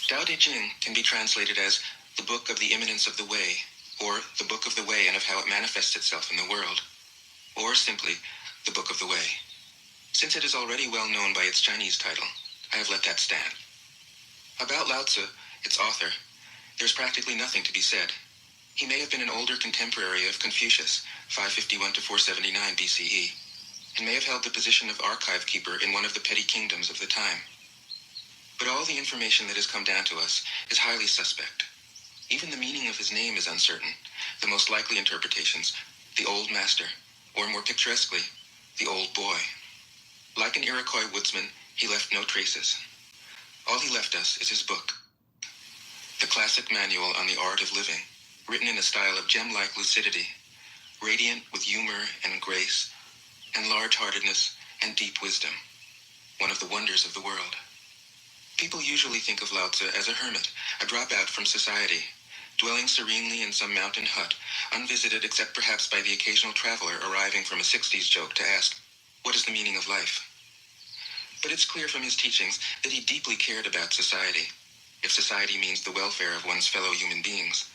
Tao Te Ching can be translated as the book of the imminence of the way or the Book of the Way and of how it manifests itself in the world, or simply the Book of the Way. Since it is already well known by its Chinese title, I have let that stand. About Lao Tzu, its author, there's practically nothing to be said. He may have been an older contemporary of Confucius, 551 to 479 BCE, and may have held the position of archive keeper in one of the petty kingdoms of the time. But all the information that has come down to us is highly suspect. Even the meaning of his name is uncertain. The most likely interpretations, the Old Master, or more picturesquely, the Old Boy. Like an Iroquois woodsman, he left no traces. All he left us is his book, the classic manual on the art of living, written in a style of gem-like lucidity, radiant with humor and grace, and large-heartedness and deep wisdom, one of the wonders of the world. People usually think of Lao Tzu as a hermit, a dropout from society, dwelling serenely in some mountain hut, unvisited except perhaps by the occasional traveler arriving from a 60s joke to ask, what is the meaning of life? But it's clear from his teachings that he deeply cared about society, if society means the welfare of one's fellow human beings.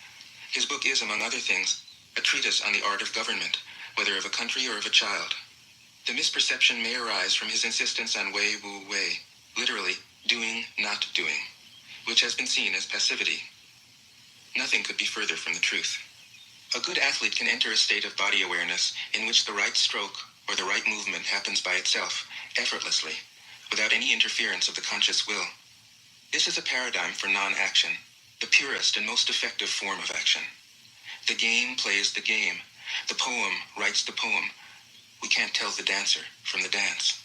His book is, among other things, a treatise on the art of government, whether of a country or of a child. The misperception may arise from his insistence on wei wu wei, literally, doing, not doing, which has been seen as passivity. Nothing could be further from the truth. A good athlete can enter a state of body awareness in which the right stroke or the right movement happens by itself, effortlessly, without any interference of the conscious will. This is a paradigm for non-action, the purest and most effective form of action. The game plays the game. The poem writes the poem. We can't tell the dancer from the dance.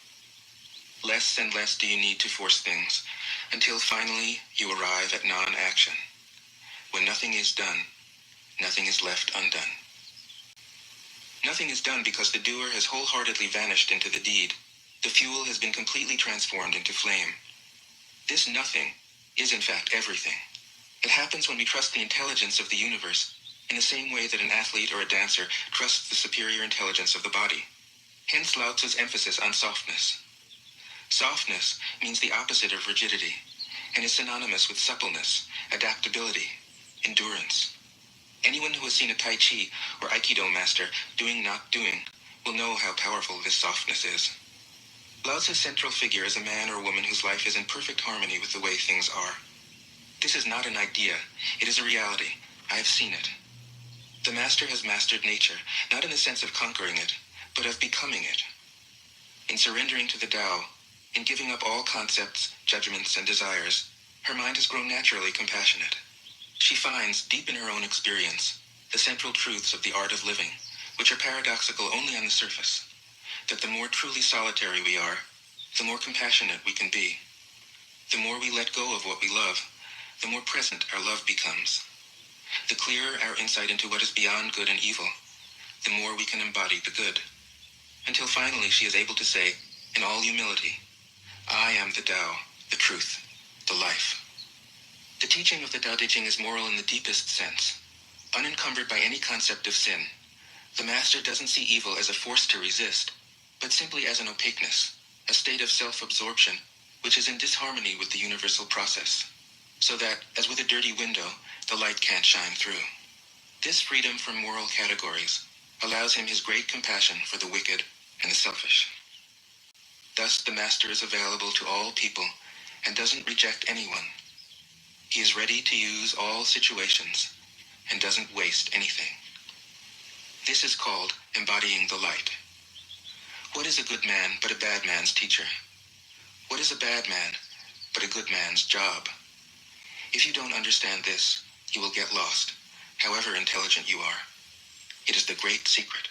Less and less do you need to force things, until finally you arrive at non-action. When nothing is done, nothing is left undone. Nothing is done because the doer has wholeheartedly vanished into the deed. The fuel has been completely transformed into flame. This nothing is in fact everything. It happens when we trust the intelligence of the universe, in the same way that an athlete or a dancer trusts the superior intelligence of the body. Hence Lao Tzu's emphasis on softness. Softness means the opposite of rigidity, and is synonymous with suppleness, adaptability, endurance. Anyone who has seen a Tai Chi or Aikido master doing not doing will know how powerful this softness is. Lao Tzu's central figure is a man or woman whose life is in perfect harmony with the way things are. This is not an idea, it is a reality. I have seen it. The master has mastered nature, not in the sense of conquering it, but of becoming it. In surrendering to the Tao, in giving up all concepts, judgments, and desires, her mind has grown naturally compassionate. She finds, deep in her own experience, the central truths of the art of living, which are paradoxical only on the surface. That the more truly solitary we are, the more compassionate we can be. The more we let go of what we love, the more present our love becomes. The clearer our insight into what is beyond good and evil, the more we can embody the good. Until finally she is able to say, in all humility, I am the Tao, the truth, the life. The teaching of the Tao Te Ching is moral in the deepest sense, unencumbered by any concept of sin. The master doesn't see evil as a force to resist, but simply as an opaqueness, a state of self-absorption, which is in disharmony with the universal process, so that, as with a dirty window, the light can't shine through. This freedom from moral categories allows him his great compassion for the wicked and the selfish. Thus, the master is available to all people and doesn't reject anyone. He is ready to use all situations and doesn't waste anything. This is called embodying the light. What is a good man but a bad man's teacher? What is a bad man but a good man's job? If you don't understand this, you will get lost, however intelligent you are. It is the great secret.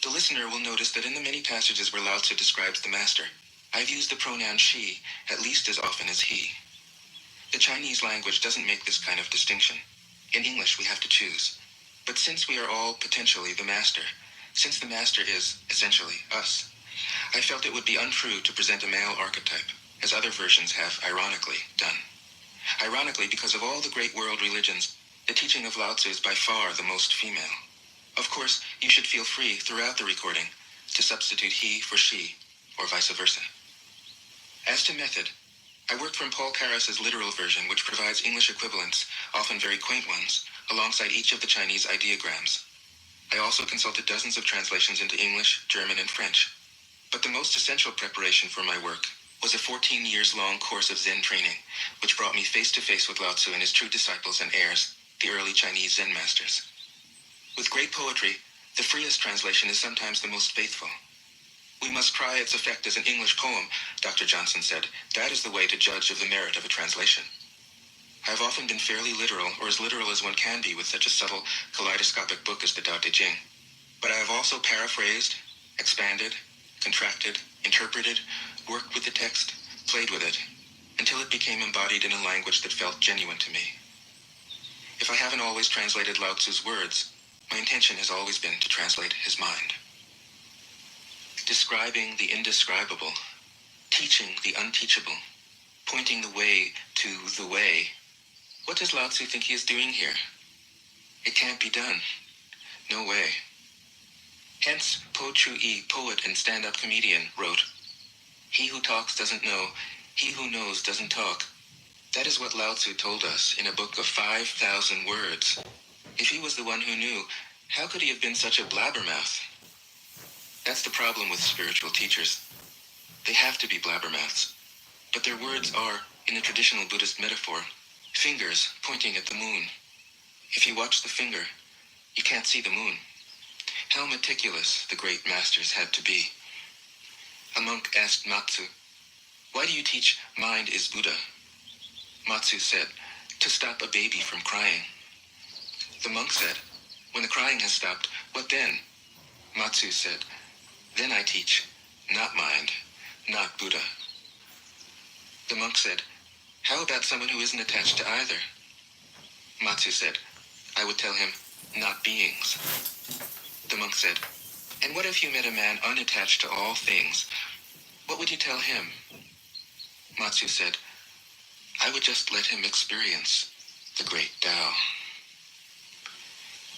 The listener will notice that in the many passages where Lao Tzu describes the master, I've used the pronoun she at least as often as he. The Chinese language doesn't make this kind of distinction. In English, we have to choose. But since we are all potentially the master, since the master is, essentially, us, I felt it would be untrue to present a male archetype, as other versions have, ironically, done. Ironically, because of all the great world religions, the teaching of Lao Tzu is by far the most female. Of course, you should feel free throughout the recording to substitute he for she, or vice versa. As to method, I worked from Paul Karas's literal version, which provides English equivalents, often very quaint ones, alongside each of the Chinese ideograms. I also consulted dozens of translations into English, German, and French. But the most essential preparation for my work was a 14 years long course of Zen training, which brought me face to face with Lao Tzu and his true disciples and heirs, the early Chinese Zen masters. With great poetry, the freest translation is sometimes the most faithful. We must try its effect as an English poem, Dr. Johnson said. That is the way to judge of the merit of a translation. I have often been fairly literal, or as literal as one can be with such a subtle, kaleidoscopic book as the Tao Te Ching. But I have also paraphrased, expanded, contracted, interpreted, worked with the text, played with it, until it became embodied in a language that felt genuine to me. If I haven't always translated Lao Tzu's words, my intention has always been to translate his mind. Describing the indescribable, teaching the unteachable, pointing the way to the way. What does Lao Tzu think he is doing here? It can't be done. No way. Hence, Po Chu-yi, poet and stand-up comedian, wrote, "He who talks doesn't know, he who knows doesn't talk." That is what Lao Tzu told us in a book of 5,000 words. If he was the one who knew, how could he have been such a blabbermouth? That's the problem with spiritual teachers. They have to be blabbermouths. But their words are, in the traditional Buddhist metaphor, fingers pointing at the moon. If you watch the finger, you can't see the moon. How meticulous the great masters had to be. A monk asked Matsu, "Why do you teach mind is Buddha?" Matsu said, "To stop a baby from crying." The monk said, "When the crying has stopped, what then?" Matsu said, "Then I teach, not mind, not Buddha." The monk said, "How about someone who isn't attached to either?" Matsu said, "I would tell him, not beings." The monk said, "And what if you met a man unattached to all things? What would you tell him?" Matsu said, "I would just let him experience the great Tao."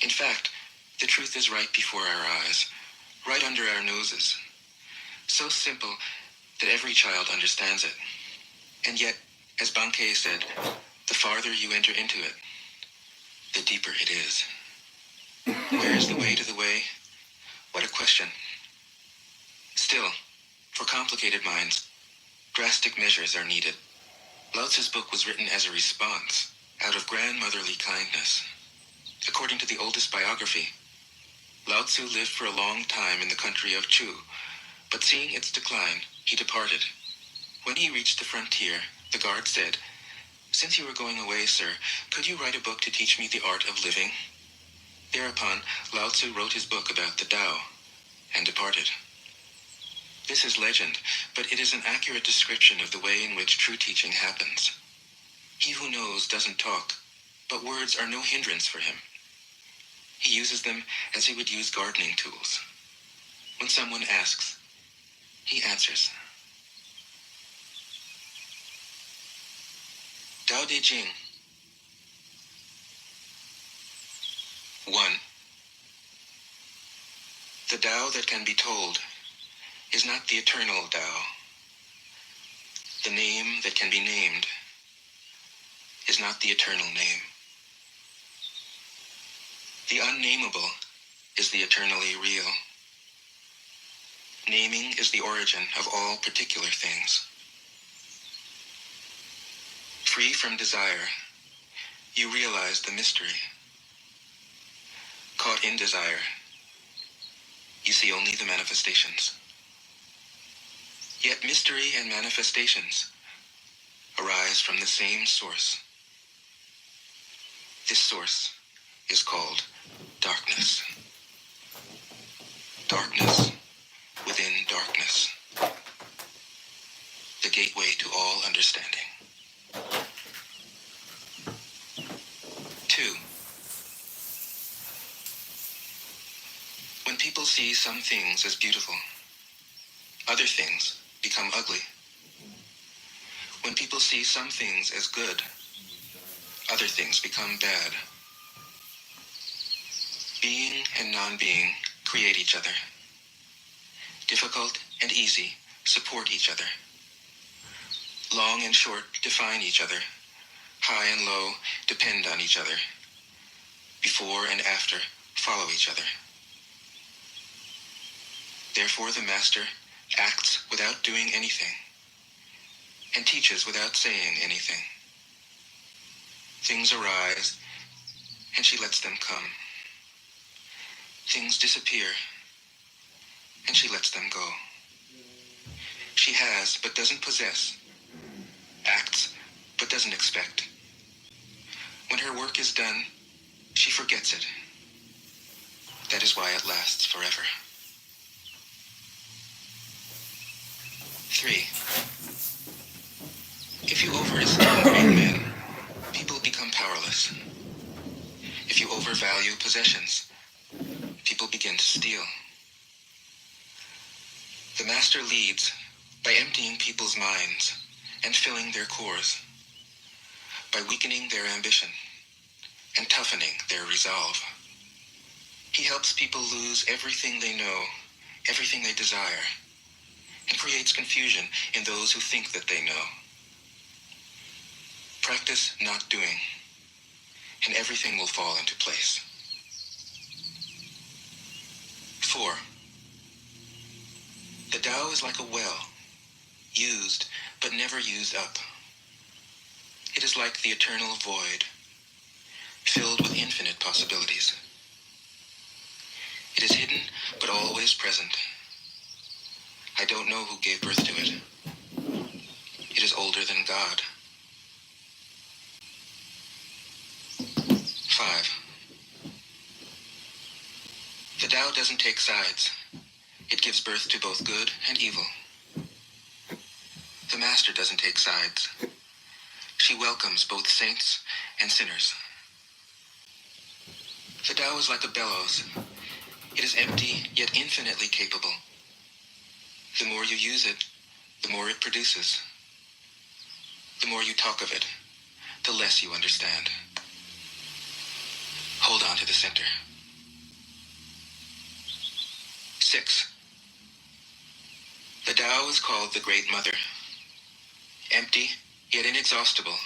In fact, the truth is right before our eyes, right under our noses. So simple that every child understands it. And yet, as Bankei said, the farther you enter into it, the deeper it is. Where is the way to the way? What a question. Still, for complicated minds, drastic measures are needed. Lao Tzu's book was written as a response, out of grandmotherly kindness. According to the oldest biography, Lao Tzu lived for a long time in the country of Chu, but seeing its decline, he departed. When he reached the frontier, the guard said, "Since you are going away, sir, could you write a book to teach me the art of living?" Thereupon, Lao Tzu wrote his book about the Tao, and departed. This is legend, but it is an accurate description of the way in which true teaching happens. He who knows doesn't talk, but words are no hindrance for him. He uses them as he would use gardening tools. When someone asks, he answers. Tao Te Ching. 1. The Tao that can be told is not the eternal Tao. The name that can be named is not the eternal name. The unnameable is the eternally real. Naming is the origin of all particular things. Free from desire, you realize the mystery. Caught in desire, you see only the manifestations. Yet mystery and manifestations arise from the same source. This source is called darkness. Darkness within darkness. The gateway to all understanding. 2. When people see some things as beautiful, other things become ugly. When people see some things as good, other things become bad. Being and non-being create each other. Difficult and easy support each other. Long and short define each other. High and low depend on each other. Before and after follow each other. Therefore the master acts without doing anything and teaches without saying anything. Things arise and she lets them come. Things disappear and she lets them go. She has but doesn't possess, acts but doesn't expect. When her work is done, she forgets it. That is why it lasts forever. 3. If you overesteem great men, people become powerless. If you overvalue possessions, people begin to steal. The master leads by emptying people's minds and filling their cores, by weakening their ambition and toughening their resolve. He helps people lose everything they know, everything they desire, and creates confusion in those who think that they know. Practice not doing, and everything will fall into place. 4. The Tao is like a well, used but never used up. It is like the eternal void, filled with infinite possibilities. It is hidden but always present. I don't know who gave birth to it. It is older than God. 5. The Tao doesn't take sides. It gives birth to both good and evil. The Master doesn't take sides. She welcomes both saints and sinners. The Tao is like a bellows. It is empty, yet infinitely capable. The more you use it, the more it produces. The more you talk of it, the less you understand. Hold on to the center. 6. The Tao is called the Great Mother. Empty, yet inexhaustible,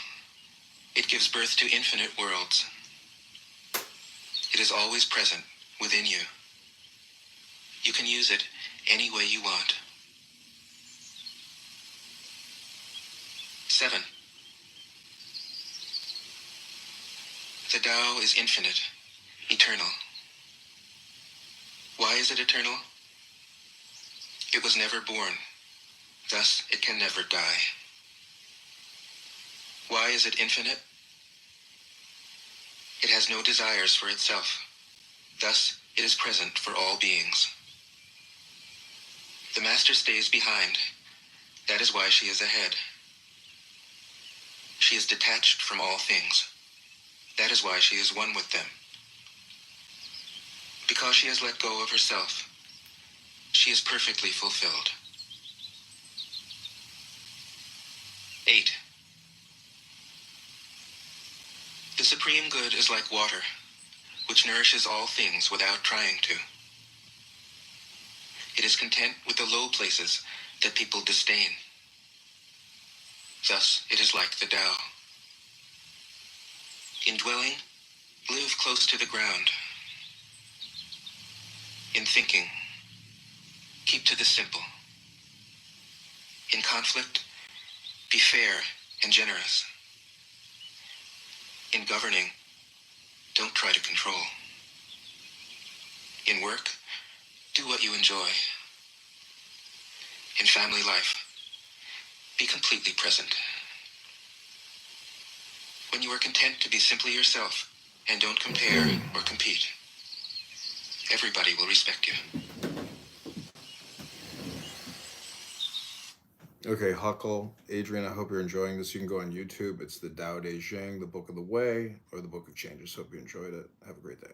it gives birth to infinite worlds. It is always present within you. You can use it any way you want. 7. The Tao is infinite, eternal. Why is it eternal? It was never born, thus it can never die. Why is it infinite? It has no desires for itself, thus it is present for all beings. The Master stays behind, that is why she is ahead. She is detached from all things, that is why she is one with them. Because she has let go of herself, she is perfectly fulfilled. 8. The Supreme Good is like water, which nourishes all things without trying to. It is content with the low places that people disdain. Thus, it is like the Tao. In dwelling, live close to the ground. In thinking, keep to the simple. In conflict, be fair and generous. In governing, don't try to control. In work, do what you enjoy. In family life, be completely present. When you are content to be simply yourself and don't compare or compete, everybody will respect you. Okay, Huckle, Adrian, I hope you're enjoying this. You can go on YouTube. It's the Tao Te Ching, the Book of the Way, or the Book of Changes. Hope you enjoyed it. Have a great day.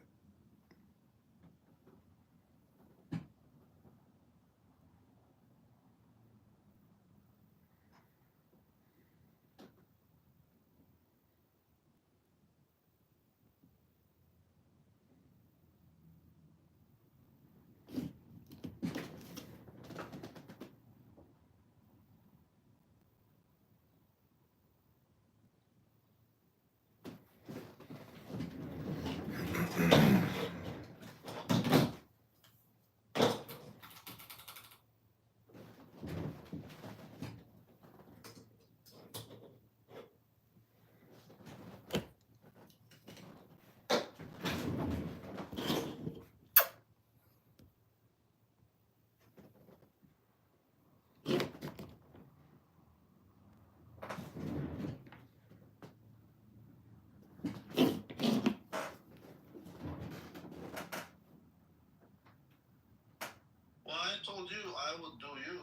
told you I would do you.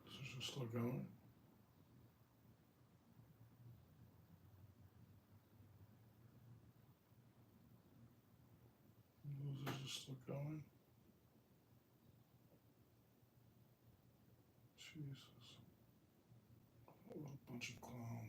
Is this still going? Is this still going? Jesus. What a bunch of clowns.